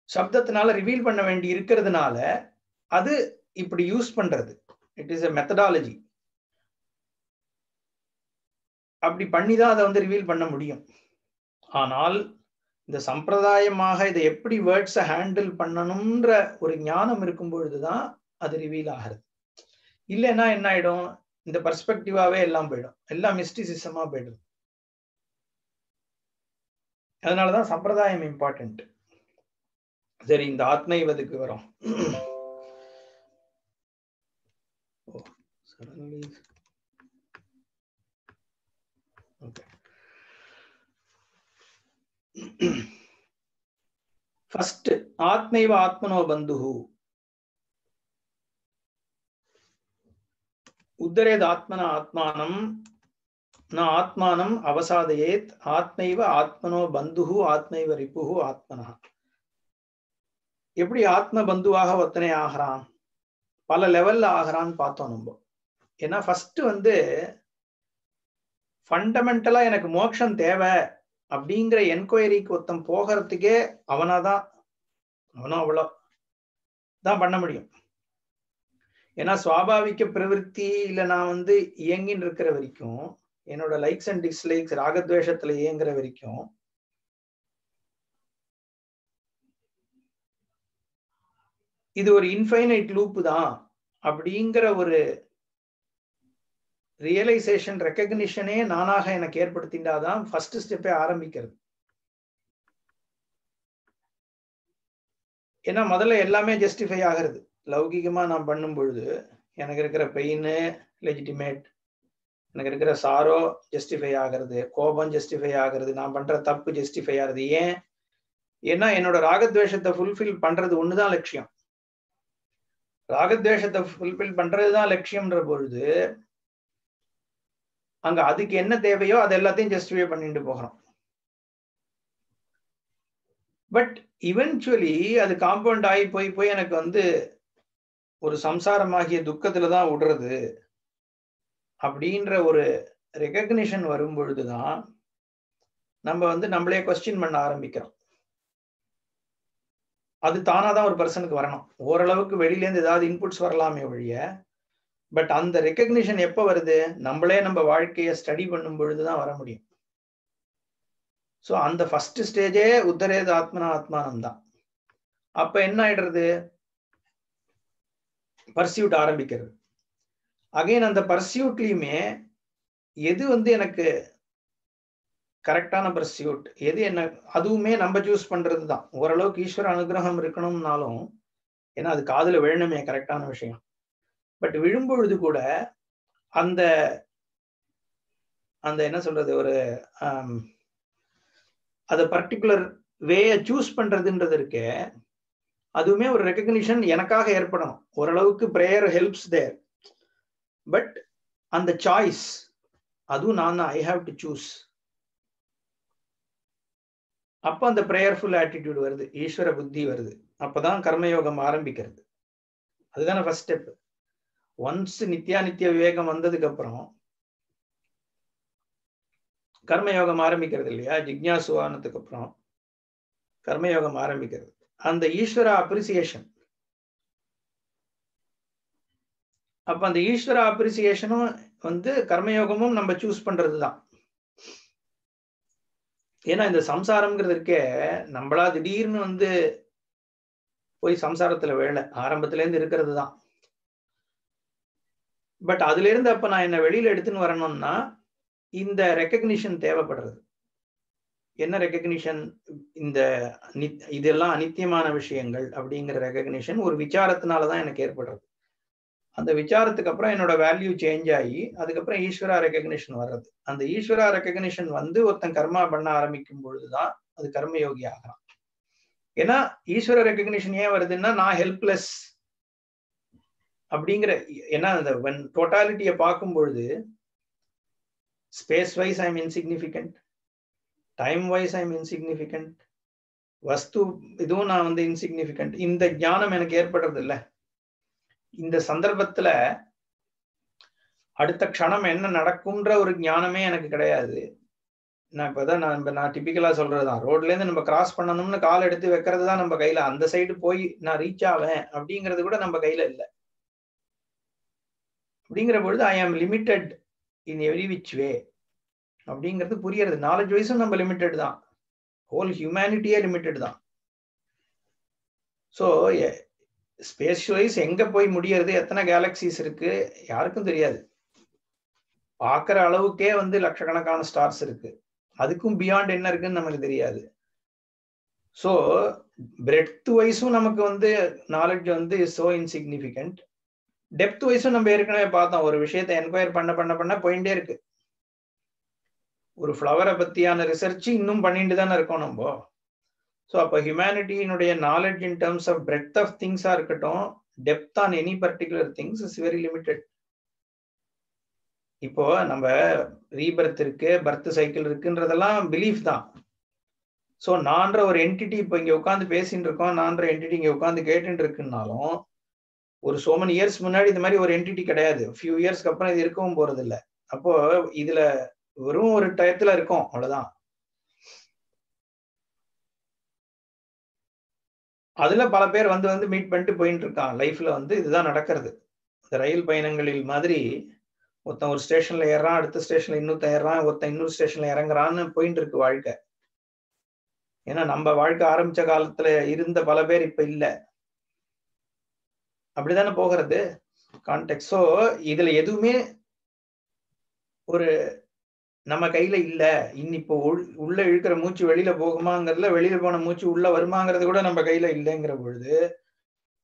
சப்தத்தினால ரிவீல் பண்ண வேண்டி இருக்கிறதுனால அது இப்படி யூஸ் பண்றது. It is a methodology. அப்படி பண்ணிதான் அதை வந்து ரிவீல் பண்ண முடியும். ஆனால் இந்த சம்பிரதாயமாக இதை எப்படி வேர்ட்ஸை ஹேண்டில் பண்ணணும்ன்ற ஒரு ஞானம் இருக்கும் பொழுதுதான் அது ரிவீல் ஆகிறது. இல்லைன்னா என்ன ஆயிடும், இந்த பர்ஸ்பெக்டிவாவே எல்லாம் போயிடும், எல்லாம் மிஸ்டிசிசமா போயிடும். அதனாலதான் சம்பிரதாயம் இம்பார்ட்டன்ட். சரி, இந்த ஆத்மைவதுக்கு வரும். ஃபர்ஸ்ட் ஆத்மைவ ஆத்மனோ பந்துஹு உத்தரேத் ஆத்மனா ஆத்மானம் ந ஆத்மானம் அவசாதயேத் ஆத்மைவ ஆத்மனோ பந்துஹு ஆத்மைவ ரிப்புஹு ஆத்மனா. எப்படி ஆத்ம பந்துவாக ஒத்தனை ஆகிறான், பல லெவல்ல ஆகிறான்னு பார்த்தோம் நம்ம. ஏன்னா ஃபர்ஸ்ட் வந்து ஃபண்டமெண்டலா எனக்கு மோட்சம் தேவை அப்படிங்கிற என்கொயரிக்கு ஒருத்தன் போகிறதுக்கே அவனும் அவ்வளோ தான் பண்ண முடியும். ஏன்னா சுவாபாவிக பிரவிற்த்தியில நான் வந்து இயங்கின்னு இருக்கிற வரைக்கும், என்னோட லைக்ஸ் அண்ட் டிஸ்லைக்ஸ் ராகத்வேஷத்துல இயங்குற வரைக்கும் இது ஒரு இன்ஃபைனைட் லூப் தான் அப்படிங்கிற ஒரு ரியலைசேஷன் ரெக்கக்னிஷனே நானாக எனக்கு ஏற்படுத்திண்டாதான் ஃபர்ஸ்ட் ஸ்டெப்பே ஆரம்பிக்கிறது. ஏன்னா முதல்ல எல்லாமே ஜஸ்டிஃபை ஆகிறது. லௌகிகமா நான் பண்ணும் பொழுது எனக்கு இருக்கிற பெயின் லெஜிட்டிமேட், எனக்கு இருக்கிற சாரோ ஜஸ்டிஃபை ஆகிறது, கோபம் ஜஸ்டிஃபை ஆகிறது, நான் பண்ற தப்பு ஜஸ்டிஃபை ஆகுது. ஏன்? ஏன்னா என்னோட ராகத்வேஷத்தை ஃபுல்ஃபில் பண்றது ஒண்ணுதான் லட்சியம். ராகத்வேஷத்தை ஃபுல்ஃபில் பண்றதுதான் லட்சியம்ன்ற பொழுது அங்க அதுக்கு என்ன தேவையோ அது எல்லாத்தையும் ஜஸ்டிஃபை பண்ணிட்டு போகிறோம். பட் இவென்ச்சுவலி அது காம்பவுண்ட் ஆகி போய் எனக்கு வந்து ஒரு சம்சாரமாகிய துக்கத்துலதான் விடுறது அப்படின்ற ஒரு ரெகக்னிஷன் வரும் பொழுதுதான் நம்ம வந்து நம்மளே கொஸ்டின் பண்ண ஆரம்பிக்கிறோம். அது தானாதான் ஒரு பர்சனுக்கு வரணும். ஓரளவுக்கு வெளியில இருந்து ஏதாவது இன்புட்ஸ் வரலாமே ஒழிய, பட் அந்த ரெகக்னிஷன் எப்ப வருது? நம்மளே நம்ம வாழ்க்கையை ஸ்டடி பண்ணும் பொழுதுதான் வர முடியும். ஸோ அந்த ஃபர்ஸ்ட் ஸ்டேஜே உத்தரேத ஆத்மனா ஆத்மானம் தான். அப்ப என்ன ஆயிடுறது? பர்சியூட் ஆரம்பிக்கிறது. அகைன் அந்த பர்சியூட்லயுமே எது வந்து எனக்கு கரெக்டான பர்சியூட், எது என்ன, அதுவுமே நம்ம சூஸ் பண்றது தான். ஓரளவுக்கு ஈஸ்வர அனுகிரகம் இருக்கணும்னாலும், ஏன்னா அது காதுல விழணுமே, கரெக்டான விஷயம். பட் விழும்பொழுது கூட அந்த அந்த என்ன சொல்றது, ஒரு அதை பர்டிகுலர் வேயை சூஸ் பண்றதுன்றது இருக்கே, அதுவுமே ஒரு ரெகக்னிஷன் எனக்காக ஏற்படணும். ஓரளவுக்கு பிரேயர் ஹெல்ப்ஸ் தேர், பட் அந்த சாய்ஸ் அதுவும் நான் தான். I have to choose. அப்ப அந்த பிரேயர்ஃபுல் ஆட்டிடியூட் வருது, ஈஸ்வர புத்தி வருது. அப்பதான் கர்மயோகம் ஆரம்பிக்கிறது. அதுதானே ஃபர்ஸ்ட் ஸ்டெப். ஒன்ஸ் நித்திய விவேகம் வந்ததுக்கு அப்புறம் கர்மயோகம் ஆரம்பிக்கிறது இல்லையா? ஜிக்ஞாசு ஆனதுக்கு அப்புறம் கர்மயோகம் ஆரம்பிக்கிறது. அந்த ஈஸ்வர அப்ரிசியேஷன், அப்ப அந்த ஈஸ்வர அப்ரிசியேஷனும் வந்து கர்மயோகமும் நம்ம சூஸ் பண்றதுதான். ஏன்னா இந்த சம்சாரம்ங்கிறது இருக்கே, நம்மளா திடீர்னு வந்து போய் சம்சாரத்துல வேலை ஆரம்பத்துல இருந்து இருக்கிறது தான். பட் அதுல இருந்து அப்ப நான் என்ன வெளியில எடுத்துன்னு வரணும்னா இந்த ரெகக்னிஷன் தேவைப்படுறது. என்ன ரெகக்னிஷன்? இந்த இதெல்லாம் அனித்தியமான விஷயங்கள் அப்படிங்கிற ரெகக்னிஷன் ஒரு விசாரத்தினாலதான் எனக்கு ஏற்படுறது. அந்த விசாரத்துக்கு அப்புறம் என்னோட வேல்யூ சேஞ்ச் ஆகி அதுக்கப்புறம் ஈஸ்வரா ரெகக்னிஷன் வர்றது. அந்த ஈஸ்வரா ரெகக்னிஷன் வந்து ஒருத்தன் கர்மா பண்ண ஆரம்பிக்கும் பொழுதுதான் அது கர்மயோகி ஆகலாம். ஏன்னா ஈஸ்வர ரெகக்னிஷன் ஏன் வருதுன்னா, நான் ஹெல்ப்லெஸ் அப்படிங்கிற, ஏன்னா அந்த டோட்டாலிட்டியை பார்க்கும் பொழுது space wise I am insignificant, time wise I am insignificant, வஸ்து இதுவும் நான் வந்து இன்சிக்னிஃபிகண்ட். இந்த ஞானம் எனக்கு ஏற்படுறது இல்லை. இந்த சந்தர்ப்பத்துல அடுத்த க்ஷணம் என்ன நடக்கும்ன்ற ஒரு ஞானமே எனக்கு கிடையாது. நான் இப்பதான் நான் டிபிக்கலா சொல்றதுதான், ரோட்ல இருந்து நம்ம கிராஸ் பண்ணணும்னு கால் எடுத்து வைக்கிறது தான் நம்ம கையில. அந்த சைடு போய் நான் ரீச் ஆவேன் அப்படிங்கிறது கூட நம்ம கையில இல்லை. அப்படிங்கிற பொழுது ஐ ஆம் limited in every which way அப்படிங்கிறது புரியுறது. நாலேஜ் வைஸும் நம்ம லிமிட்டெட் தான், ஹோல் ஹியூமனிட்டியே லிமிட்டெட் தான். ஸோ ஸ்பேஸ் வைஸ் எங்க போய் முடியறது, எத்தனை கேலக்சிஸ் இருக்கு யாருக்கும் தெரியாது. பார்க்குற அளவுக்கே வந்து லட்சக்கணக்கான ஸ்டார்ஸ் இருக்கு, அதுக்கும் பியாண்ட் என்ன இருக்குன்னு நமக்கு தெரியாது. ஸோ பிரெட்த் வைஸும் நமக்கு வந்து நாலேஜ் வந்து சோ இன்சிக்னிஃபிகண்ட். டெப்த் வைஸும் நம்ம ஏற்கனவே பார்த்தோம், ஒரு விஷயத்தை என்கொயர் பண்ண போயிட்டே இருக்கு. ஒரு ஃப்ளவரை பத்தியான ரிசர்ச் இன்னும் பண்ணிட்டு தானே இருக்கோம் நம்ம. ஸோ அப்போ ஹியூமனிட்டியினுடைய knowledge in terms of breadth of திங்ஸா இருக்கட்டும், depth on any particular things is very limited. இப்போ நம்ம ரீபர்த் இருக்கு, பர்த் சைக்கிள் இருக்குன்றதெல்லாம் பிலீஃப் தான். ஸோ நான்ற ஒரு என்டிட்டி இப்போ இங்க உட்காந்து பேசிட்டு இருக்கோம், நான்ற என்டிட்டி இங்க உட்காந்து கேட்டுட்டு இருக்குன்னாலும் ஒரு so many இயர்ஸ் முன்னாடி இந்த மாதிரி ஒரு என்டிட்டி கிடையாது. ஃபியூ இயர்ஸ்க்கு அப்புறம் இது இருக்கவும் போறது இல்லை. அப்போ இதுல வெறும் ஒரு டயத்துல இருக்கும், அவ்வளவுதான். அதுல பல பேர் வந்து மீட் பண்ணிட்டு போயிட்டு இருக்கான். லைஃப்ல வந்து இதுதான் நடக்கிறது. இந்த ரயில் பயணங்களில் மாதிரி ஒருத்தன் ஒரு ஸ்டேஷன்ல ஏறான், அடுத்த ஸ்டேஷன்ல இன்னொருத்தன் ஏறான், ஒருத்தன் இன்னொரு ஸ்டேஷன்ல இறங்குறான்னு போயிட்டு இருக்கு வாழ்க்கை. ஏன்னா நம்ம வாழ்க்கை ஆரம்பிச்ச காலத்துல இருந்த பல பேர் இப்ப இல்ல, அப்படித்தானே போகிறது கான்டெக்ட். ஸோ இதுல எதுவுமே ஒரு நம்ம கையில இல்ல. இப்போ உள்ள இழுக்கிற மூச்சு வெளியில போகுமாங்கிறதுல, வெளியில போன மூச்சு உள்ள வருமாங்கிறது கூட நம்ம கையில இல்லைங்கிற பொழுது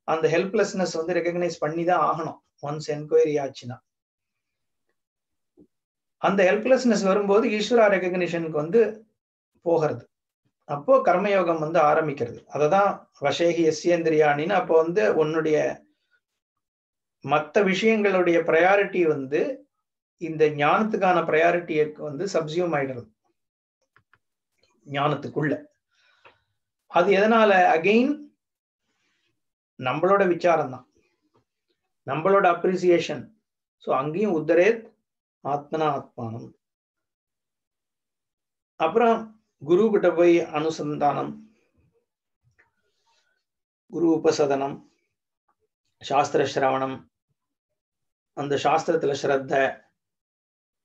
அந்த ஹெல்ப்லெஸ்னஸ் வந்து ரெகக்னைஸ் பண்ணி தான் ஆகணும் ஒன்ஸ் என்கொயரி ஆச்சுன்னா. அந்த ஹெல்ப்லெஸ்னஸ் வரும்போது ஈஸ்வரா ரெகக்னிஷனுக்கு வந்து போகிறது. அப்போ கர்மயோகம் வந்து ஆரம்பிக்கிறது. அததான் வசேகி எஸ்யேந்திரியானின்னு அப்போ வந்து உன்னுடைய மற்ற விஷயங்களுடைய ப்ரையாரிட்டி வந்து இந்த ஞானத்துக்கான ப்ரையாரிட்டிக்கு வந்து சப்சியூம் ஆயிடுறது ஞானத்துக்குள்ள. அது எதனால? அகெயின் நம்மளோட விசாரம் தான், நம்மளோட அப்ரிசியேஷன். ஸோ அங்கேயும் உத்தரேத் ஆத்மனா ஆத்மானம். அப்புறம் குரு கிட்ட போய் அனுசந்தானம், குரு உபசதனம், சாஸ்திர சிரவணம், அந்த சாஸ்திரத்துல ஸ்ரத்த,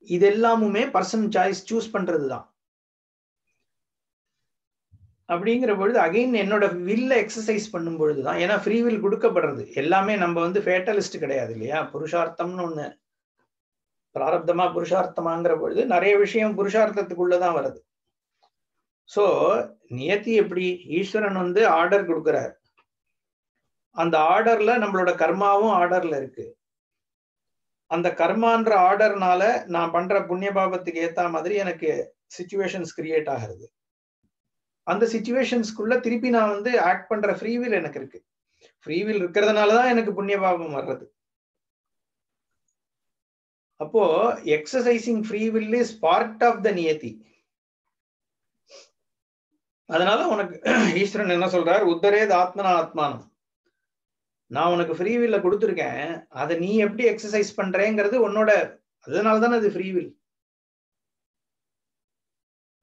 இது எல்லாமுமே பர்சன் சாய்ஸ், சூஸ் பண்றதுதான். அப்படிங்கிற பொழுது அகைன் என்னோட வில்ல எக்ஸசைஸ் பண்ணும் பொழுதுதான், ஏன்னா ஃப்ரீ வில் கொடுக்கப்படுறது எல்லாமே. நம்ம வந்து ஃபேட்டலிஸ்ட் கிடையாது இல்லையா? புருஷார்த்தம்னு ஒண்ணு, பிராரப்தமா புருஷார்த்தமாங்கிற பொழுது நிறைய விஷயம் புருஷார்த்தத்துக்குள்ளதான் வருது. சோ நியத்தி எப்படி? ஈஸ்வரன் வந்து ஆர்டர் கொடுக்கிறார், அந்த ஆர்டர்ல நம்மளோட கர்மாவும் ஆர்டர்ல இருக்கு. அந்த கர்மான்ற ஆர்டர்னால நான் பண்ற புண்ணிய பாபத்துக்கு ஏத்த மாதிரி எனக்கு சிச்சுவேஷன்ஸ் கிரியேட் ஆகிறது. அந்த சிச்சுவேஷன்ஸ்குள்ள திருப்பி நான் வந்து ஆக்ட் பண்ற ஃப்ரீவில் எனக்கு இருக்கு. ஃப்ரீவில் இருக்கிறதுனாலதான் எனக்கு புண்ணிய பாபம் வர்றது. அப்போ exercising free will is part of the நியதி. அதனால உனக்கு ஈஸ்வரன் என்ன சொல்றார்? உத்தரேத் ஆத்மனா ஆத்மானம். நான் உனக்கு ஃப்ரீவில்ல கொடுத்துருக்கேன், அதை நீ எப்படி எக்ஸசைஸ் பண்றேங்கிறது உன்னோட, அதனாலதானே அது ஃப்ரீவில்.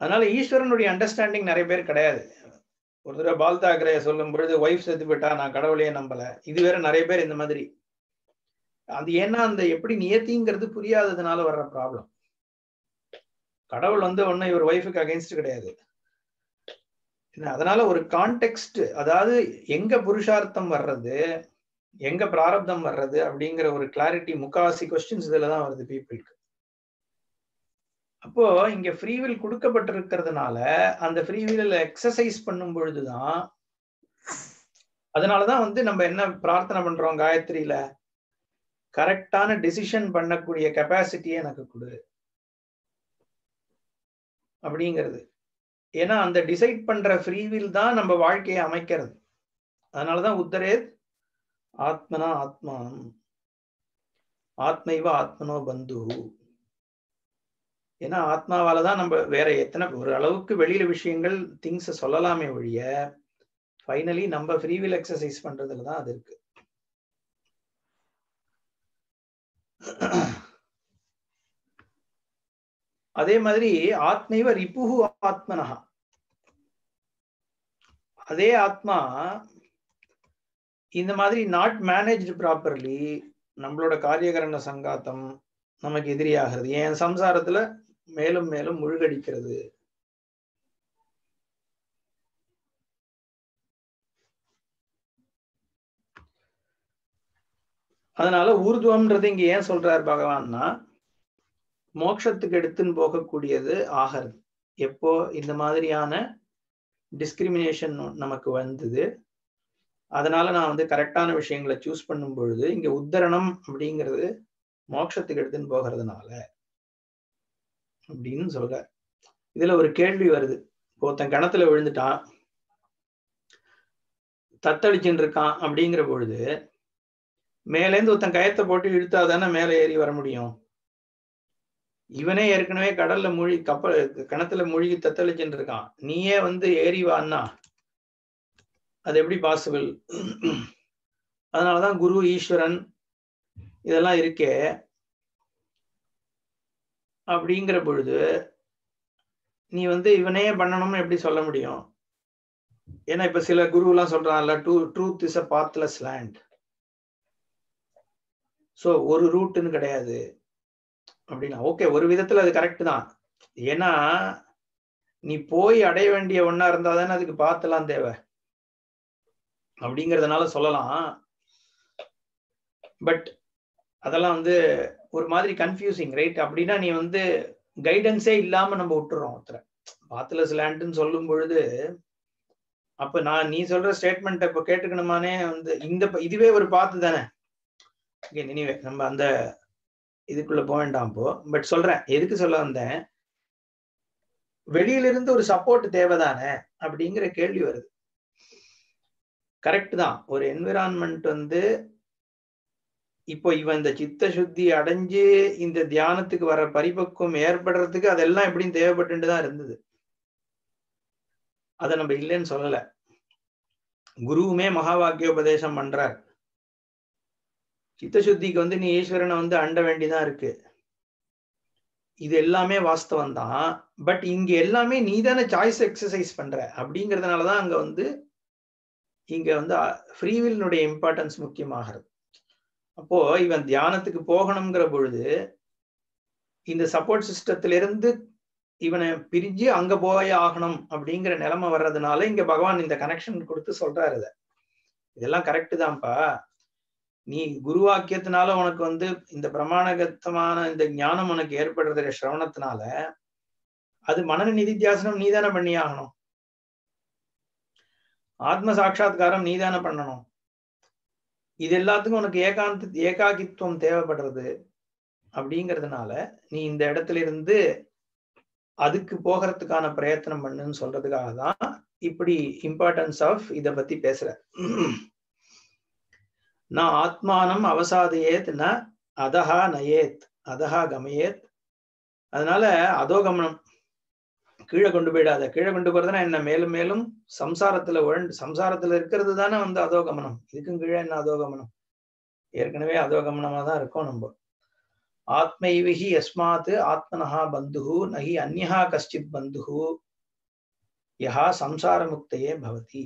அதனால ஈஸ்வரனுடைய அண்டர்ஸ்டாண்டிங் நிறைய பேர் கிடையாது. ஒரு தடவை பால் தாக்கரே சொல்லும் பொழுது ஒய்ஃப் செத்து போயிட்டா நான் கடவுளையே நம்பல, இது வேற நிறைய பேர் இந்த மாதிரி. அது ஏன்னா அந்த எப்படி நியத்திங்கிறது புரியாததுனால வர்ற ப்ராப்ளம். கடவுள் வந்து ஒன்னும் இவர் ஒய்ஃபுக்கு அகைன்ஸ்ட் கிடையாது. அதனால ஒரு கான்டெக்ஸ்ட், அதாவது எங்க புருஷார்த்தம் வர்றது, எங்க பிராரப்தம் வர்றது அப்படிங்கிற ஒரு கிளாரிட்டி முக்காவாசி கொஸ்டின்ஸ் இதுலதான் வருது பீப்புளுக்கு. அப்போ இங்க ஃப்ரீவில் கொடுக்கப்பட்டிருக்கிறதுனால அந்த ஃப்ரீவில் எக்ஸசைஸ் பண்ணும் பொழுதுதான், அதனாலதான் வந்து நம்ம என்ன பிரார்த்தனை பண்றோம் காயத்ரியில, கரெக்டான டிசிஷன் பண்ணக்கூடிய கெப்பாசிட்டியை எனக்கு கொடு அப்படிங்கிறது. ஏன்னா அந்த டிசைட் பண்ற ஃப்ரீவில் தான் நம்ம வாழ்க்கையை அமைக்கிறது. அதனாலதான் உத்தரேத் ஆத்மனா ஆத்மானம், ஆத்மைவ ஆத்மனோ பந்து. ஏன்னா ஆத்மாவாலதான் நம்ம வேற எத்தனை ஒரு அளவுக்கு வெளியில விஷயங்கள் திங்ஸ் சொல்லலாமே ஒழிய, ஃபைனலி நம்ம ஃப்ரீவில் எக்ஸசைஸ் பண்றதுலதான் அது இருக்கு. அதே மாதிரி ஆத்மைவ ரிபுஹு ஆத்மனஹா, அதே ஆத்மா இந்த மாதிரி நாட் மேனேஜ்டு ப்ராப்பர்லி நம்மளோட காரியகரண சங்காத்தம் நமக்கு எதிரியாகிறது. என் சம்சாரத்துல மேலும் மேலும் முழுகடிக்கிறது. அதனால ஊர்துவம்ன்றது இங்க ஏன் சொல்றார் பகவான்னா, மோட்சத்துக்கு எடுத்துன்னு போகக்கூடியது ஆகிறது. எப்போ இந்த மாதிரியான டிஸ்கிரிமினேஷன் நமக்கு வந்தது, அதனால நான் வந்து கரெக்டான விஷயங்களை சூஸ் பண்ணும் பொழுது இங்க உத்தரணம் அப்படிங்கிறது மோட்சத்துக்கு எடுத்துன்னு போகிறதுனால அப்படின்னு சொல்ற. இதுல ஒரு கேள்வி வருது. ஒருத்தன் கிணத்துல விழுந்துட்டான், தத்தளிச்சுட்டு இருக்கான் அப்படிங்கிற பொழுது மேலேந்து ஒருத்தன் கயத்தை போட்டு இழுத்தாதானே மேலே ஏறி வர முடியும். இவனே ஏற்கனவே கடல்ல மூழ்கி கிணத்துல மூழ்கி தத்தளிச்சுட்டு இருக்கான், நீயே வந்து ஏறி வான்னா அது எப்படி பாசிபிள்? அதனாலதான் குரு ஈஸ்வரன் இதெல்லாம் இருக்கே. அப்படிங்கிற பொழுது நீ வந்து இவனே பண்ணணும்னு எப்படி சொல்ல முடியும்? ஏன்னா இப்ப சில குரு எல்லாம் சொல்றாங்கல்ல, truth is a pathless land. So ஒரு ரூட்னு கிடையாது அப்படின்னா ஓகே, ஒரு விதத்துல அது கரெக்ட் தான். ஏன்னா நீ போய் அடைய வேண்டிய ஒண்ணா இருந்தா தானே அதுக்கு பாத்தெல்லாம் தேவை அப்படிங்கறதுனால சொல்லலாம். பட் அதெல்லாம் வந்து ஒரு மாதிரி கன்ஃபியூசிங், ரைட்? அப்படின்னா நீ வந்து கைடன்ஸே இல்லாம நம்ம விட்டுறோம் ஒருத்தரை. பாத்துலஸ் லேண்ட்னு சொல்லும் பொழுது அப்ப நீ சொல்ற ஸ்டேட்மெண்ட் இப்ப கேட்டுக்கணுமானே வந்து இதுவே ஒரு பாத்து தானே. எனிவே நம்ம அந்த இதுக்குள்ள போக வேண்டாம் போ. பட் சொல்றேன், எதுக்கு சொல்ல வந்தேன், வெளியில இருந்து ஒரு சப்போர்ட் தேவைதானே அப்படிங்கிற கேள்வி வருது. கரெக்ட் தான். ஒரு என்விரான்மெண்ட் வந்து இப்போ இவன் இந்த சித்த சுத்தி அடைஞ்சு இந்த தியானத்துக்கு வர பரிபக்குவம் ஏற்படுறதுக்கு அதெல்லாம் எப்படியும் தேவைப்பட்டுதான் இருந்தது. அதை நம்ம இல்லைன்னு சொல்லல. குருவுமே மகா வாக்கியோபதேசம் பண்றார். சித்த சுத்திக்கு வந்து நீ ஈஸ்வரனை வந்து அண்ட வேண்டிதான் இருக்கு. இது எல்லாமே வாஸ்தவம் தான். பட் இங்க எல்லாமே நீ தானே சாய்ஸ் எக்ஸசைஸ் பண்ற. அப்படிங்கிறதுனாலதான் அங்க வந்து இங்க வந்து ஃப்ரீவில்னுடைய இம்பார்ட்டன்ஸ் முக்கியமாகிறது. அப்போ இவன் தியானத்துக்கு போகணுங்கிற பொழுது இந்த சப்போர்ட் சிஸ்டத்துல இருந்து இவனை பிரிஞ்சு அங்க போய் ஆகணும் அப்படிங்கிற நிலைமை வர்றதுனால இங்க பகவான் இந்த கனெக்ஷன் கொடுத்து சொல்றாரு. இதெல்லாம் கரெக்டு தான்ப்பா. நீ குருவாக்கியத்தினால உனக்கு வந்து இந்த பிரமாணகத்தமான இந்த ஞானம் உனக்கு ஏற்படுறது சிரவணத்தினால அது மனன நிதித்தியாசனம் நீதானே பண்ணி ஆகணும். ஆத்ம சாட்சா்காரம் நீதானே பண்ணணும். இது எல்லாத்துக்கும் உனக்கு ஏகாகித்துவம் தேவைப்படுறது. அப்படிங்கிறதுனால நீ இந்த இடத்துல இருந்து அதுக்கு போகிறதுக்கான பிரயத்தனம் பண்ணுன்னு சொல்றதுக்காக தான் இப்படி இம்பார்ட்டன்ஸ் ஆஃப் இத பத்தி பேசுற. நான் ஆத்மானம் அவசாதையேத் ந அதஹா நயேத் அதஹா கமயேத். அதனால அதோகமனம், கீழே கொண்டு போயிடாத. கீழே கொண்டு போறதுன்னா என்ன, மேலும் மேலும் சம்சாரத்துல இருக்கிறது தானே வந்து அதோகமனம். இதுக்கும் கீழே என்ன அதோகமனம்? ஏற்கனவே அதோகமனமா தான் இருக்கும் நம்ம. ஆத்மைவிஹி யஸ்மாத் ஆத்மனஹா பந்துஹு நஹி அன்யஹா கஷ்டித் பந்துஹு யஹா சம்சார முக்தையே பவதி.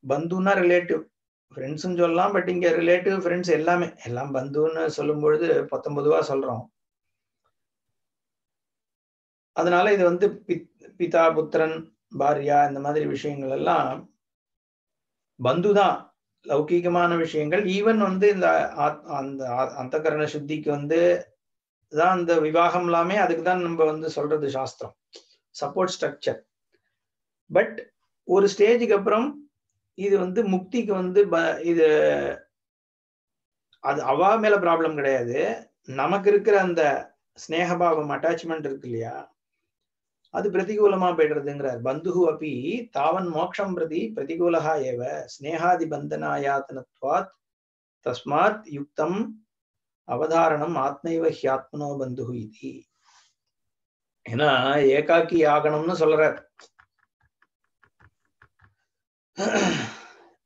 பந்துன்னா ரிலேட்டிவ், ஃப்ரெண்ட்ஸ்ன்னு சொல்லலாம். பட் இங்க ரிலேட்டிவ் ஃப்ரெண்ட்ஸ் எல்லாமே எல்லாம் பந்துன்னு சொல்லும் பொழுது 19வா சொல்றோம். அதனால இது வந்து பிதா புத்திரன் பாரியா இந்த மாதிரி விஷயங்கள் எல்லாம் பந்துதான், லௌகீகமான விஷயங்கள். ஈவன் வந்து இந்த அந்த கரண சுத்திக்கு வந்து தான் இந்த விவாகம் எல்லாமே அதுக்கு தான் நம்ம வந்து சொல்றது சாஸ்திரம், சப்போர்ட் ஸ்ட்ரக்சர். பட் ஒரு ஸ்டேஜுக்கு அப்புறம் இது வந்து முக்திக்கு வந்து இது அது அவா மேல ப்ராப்ளம் கிடையாது. நமக்கு இருக்கிற அந்த ஸ்னேகபாவம் அட்டாச்மெண்ட் இருக்கு இல்லையா, அது பிரதிகூலமா போயிடுறதுங்கிறார். பந்துஹு அப்பி தாவன் மோட்சம் பிரதி பிரதிகூலஹா ஏவ ஸ்னேகாதி பந்தனாயாத்தனத்வாத் தஸ்மாத் யுக்தம் அவதாரணம் ஆத்மைவ ஹியாத்மனோ பந்துஹு இது. ஏன்னா ஏகாக்கி ஆகணும்னு சொல்றார்.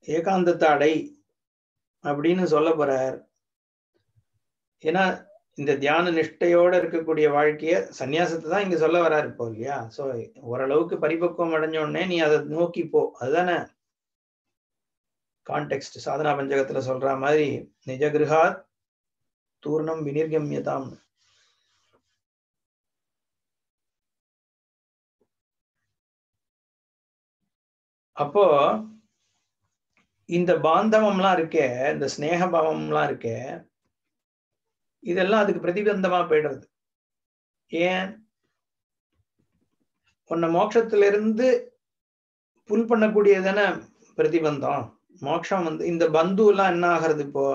ஏகாந்தத்தை அடை அப்படின்னு சொல்ல போறார். ஏன்னா இந்த தியான நிஷ்டையோட இருக்கக்கூடிய வாழ்க்கைய சன்னியாசத்தை தான் இங்க சொல்ல வர்றாரு இப்போ இல்லையா. சோ ஓரளவுக்கு பரிபக்குவம் அடைஞ்ச உடனே நீ அதை நோக்கி போ. அதுதானே கான்டெக்ஸ்ட். சாதனா பஞ்சகத்துல சொல்ற மாதிரி நிஜகிருஹாத் தூர்ணம் வினிர்கம்யதாம். அப்போ இந்த பாந்தவம்லாம் இருக்கே, இந்த ஸ்னேகபாவம்லாம் இருக்கே, இதெல்லாம் அதுக்கு பிரதிபந்தமா போயிடுறது. ஏன், உன்னை மோட்சத்துல இருந்து புல் பண்ணக்கூடியதான பிரதிபந்தம். மோட்சம் வந்து இந்த பந்து எல்லாம் என்ன ஆகிறது, இப்போ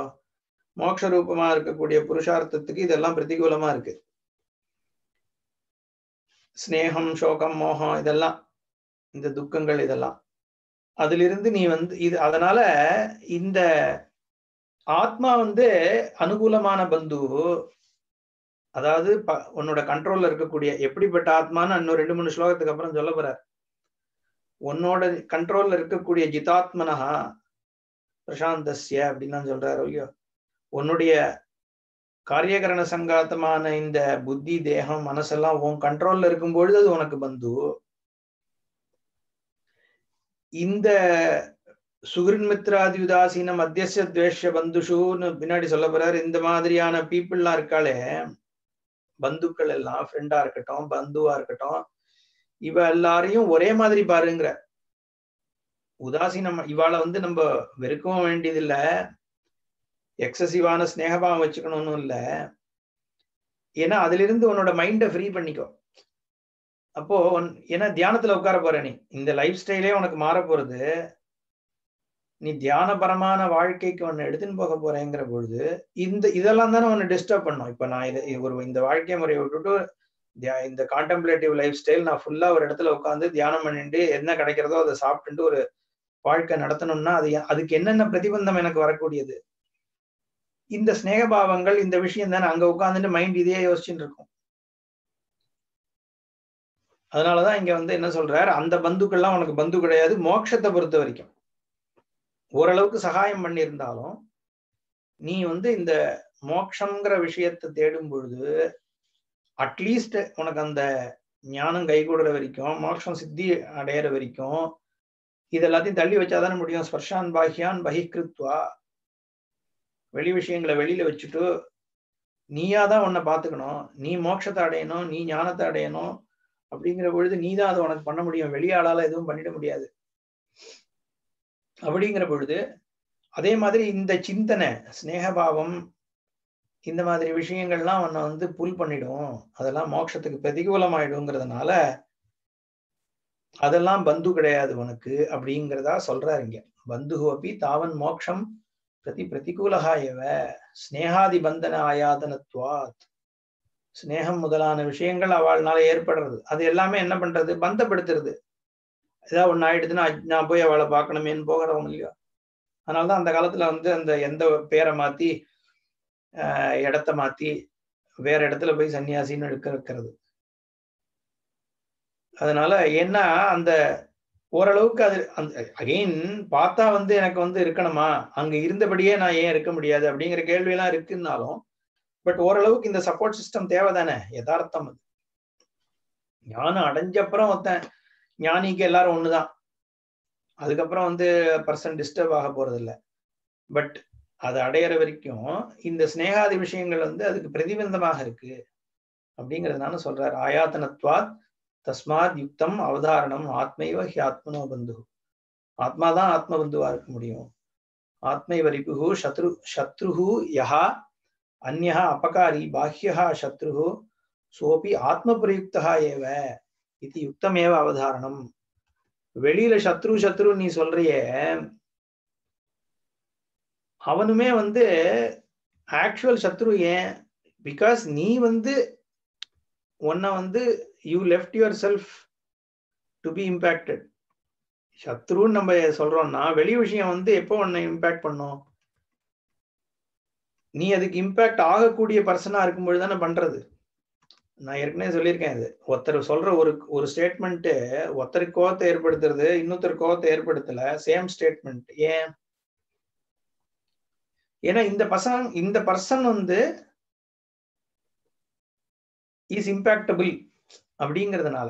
மோட்ச ரூபமா இருக்கக்கூடிய புருஷார்த்தத்துக்கு இதெல்லாம் பிரதிகூலமா இருக்கு. ஸ்னேகம், சோகம், மோகம், இதெல்லாம் இந்த துக்கங்கள், இதெல்லாம் அதிலிருந்து நீ வந்து இது. அதனால இந்த ஆத்மா வந்து அனுகூலமான பந்து, அதாவது உன்னோட கண்ட்ரோல்ல இருக்கக்கூடிய எப்படிப்பட்ட ஆத்மான்னு இன்னும் 2-3 ஸ்லோகத்துக்கு அப்புறம் சொல்ல போறார். உன்னோட கண்ட்ரோல்ல இருக்கக்கூடிய ஜிதாத்மனஹா பிரசாந்தஸ்ய அப்படின்னு சொல்றாரு இல்லையோ. உன்னுடைய காரியகரண சங்காத்தமான இந்த புத்தி, தேகம், மனசெல்லாம் உன் கண்ட்ரோல்ல இருக்கும்பொழுது அது உனக்கு பந்து. இந்த சுகிருன் மித்ராதி உதாசீனம் மத்தியஸ்ய துவேஷ்ய பந்துஷுன்னு பின்னாடி சொல்ல போறாரு. இந்த மாதிரியான பீப்புள்லாம் இருக்காளே, பந்துக்கள் எல்லாம், ஃப்ரெண்டா இருக்கட்டும், பந்துவா இருக்கட்டும், இவ எல்லாரையும் ஒரே மாதிரி பாருங்கிற. உதாசீனம் இவாளை வந்து நம்ம வெறுக்கவும் வேண்டியதில்லை, எக்ஸசிவான ஸ்னேகபாவம் வச்சுக்கணும்னு இல்லை. ஏன்னா அதுல இருந்து உன்னோட மைண்டை ஃப்ரீ பண்ணிக்கோ. அப்போ ஏன்னா தியானத்துல உட்கார போற நீ இந்த லைஃப் ஸ்டைலே உனக்கு மாற போறது, நீ தியானபரமான வாழ்க்கைக்கு உன்னை எடுத்துன்னு போக போறேங்கிற பொழுது இதெல்லாம் தானே உன்னை டிஸ்டர்ப் பண்ணும். இப்ப நான் இந்த வாழ்க்கை முறையை விட்டுட்டு இந்த கான்டெம்ப்ளேட்டிவ் லைஃப் ஸ்டைல் நான் ஃபுல்லா ஒரு இடத்துல உட்காந்து தியானம் பண்ணிட்டு என்ன கிடைக்கிறதோ அதை சாப்பிட்டுட்டு ஒரு வாழ்க்கை நடத்தணும்னா அதுக்கு என்னென்ன பிரதிபந்தம் எனக்கு வரக்கூடியது? இந்த ஸ்நேகபாவங்கள், இந்த விஷயம் தானே. அங்க உட்காந்துட்டு மைண்ட் இதையே யோசிச்சுட்டு இருக்கும். அதனாலதான் இங்க என்ன சொல்றாரு, அந்த பந்துக்கள்லாம் உனக்கு பந்து கிடையாது. மோட்சத்தை பொறுத்த வரைக்கும் ஓரளவுக்கு சகாயம் பண்ணியிருந்தாலும் நீ இந்த மோட்சம்ங்கிற விஷயத்தை தேடும் பொழுது அட்லீஸ்ட் உனக்கு அந்த ஞானம் கைகூடுற வரைக்கும், மோட்சம் சித்தி அடையிற வரைக்கும் இது எல்லாத்தையும் தள்ளி வச்சாதானே முடியும். ஸ்பர்ஷான் பாஹ்யான் பகிஷ்கிருத்வா, வெளி விஷயங்களை வெளியில வச்சுட்டு நீயாதான் உன்னை பாத்துக்கணும், நீ மோட்சத்தை அடையணும், நீ ஞானத்தை அடையணும். அப்படிங்கிற பொழுது நீதான் அதை உனக்கு பண்ண முடியும், வெளியாளால எதுவும் பண்ணிட முடியாது. அப்படிங்கிற பொழுது அதே மாதிரி இந்த சிந்தனை, ஸ்நேகபாவம், இந்த மாதிரி விஷயங்கள்லாம் உன்னை புல் பண்ணிடும். அதெல்லாம் மோட்சத்துக்கு பிரதிகூலமாயிடுங்கிறதுனால அதெல்லாம் பந்து கிடையாது உனக்கு அப்படிங்கிறதா சொல்றாரு இங்க. பந்து அப்படி தாவன் மோட்சம் பிரதிகூலகாயவ ஸ்நேகாதி பந்தன ஆயாதனத்வாத். ஸ்நேகம் முதலான விஷயங்கள் அவள்னால ஏற்படுறது, அது எல்லாமே என்ன பண்றது, பந்தப்படுத்துறது. ஏதாவது ஒண்ணு ஆயிடுதுன்னா நான் போய் அவளை பார்க்கணுமேன்னு போகிறவங்க இல்லையா. அதனாலதான் அந்த காலத்துல அந்த எந்த பேரை மாத்தி இடத்த மாத்தி வேற இடத்துல போய் சன்னியாசின்னு எடுக்க வைக்கிறது. அதனால ஏன்னா அந்த ஓரளவுக்கு அது அகைன் பார்த்தா எனக்கு இருக்கணுமா, அங்க இருந்தபடியே நான் ஏன் இருக்க முடியாது அப்படிங்கிற கேள்வி எல்லாம் இருக்குன்னாலும், பட் ஓரளவுக்கு இந்த சப்போர்ட் சிஸ்டம் தேவைதானே. யதார்த்தம் அது. ஞானம் அடைஞ்ச அப்புறம் ஞானிக்கு எல்லாரும் ஒண்ணுதான். அதுக்கப்புறம் பர்சன் டிஸ்டர்ப் ஆக போறது இல்லை. பட் அது அடையிற வரைக்கும் இந்த ஸ்நேகாதி விஷயங்கள் அதுக்கு பிரதிபந்தமாக இருக்கு அப்படிங்கிறதுனால சொல்றாரு. ஆயாத்தனத்வாத் தஸ்மாத் யுக்தம் அவதாரணம் ஆத்மைவ ஹி ஆத்மனோ பந்து. ஆத்மாதான் ஆத்ம பந்துவா இருக்க முடியும். ஆத்மைவ ரிபுஹு சத்ருஹு யஹா அந்யஹா அபகாரி பாஹ்யஹா சத்ருஹு சோபி ஆத்ம பிரயுக்தஹா ஏவ இது யுக்தமேவ அவதாரணம். வெளியில சத்ரு நீ சொல்றியே, அவனுமே ஆக்சுவல் சத்ரு. ஏன்? பிகாஸ் நீ உன்னை you left yourself to be impacted. சத்ருன்னு நம்ம சொல்றோம்னா வெளி விஷயம் எப்போ உன்னை இம்பாக்ட் பண்ணும்? நீ அதுக்கு இம்பாக்ட் ஆகக்கூடிய பர்சனா இருக்கும்பொழுது தானே பண்றது. நான் ஏற்கனவே சொல்லியிருக்கேன், இது ஒருத்தர் சொல்ற ஒரு ஸ்டேட்மெண்ட் ஒருத்தருக்கு கோவத்தை ஏற்படுத்துறது, இன்னொருத்தர் கோவத்தை ஏற்படுத்தல. Same statement. ஏன்? ஏன்னா இந்த பர்சன் இஸ் இம்பாக்டபிள் அப்படிங்கிறதுனால.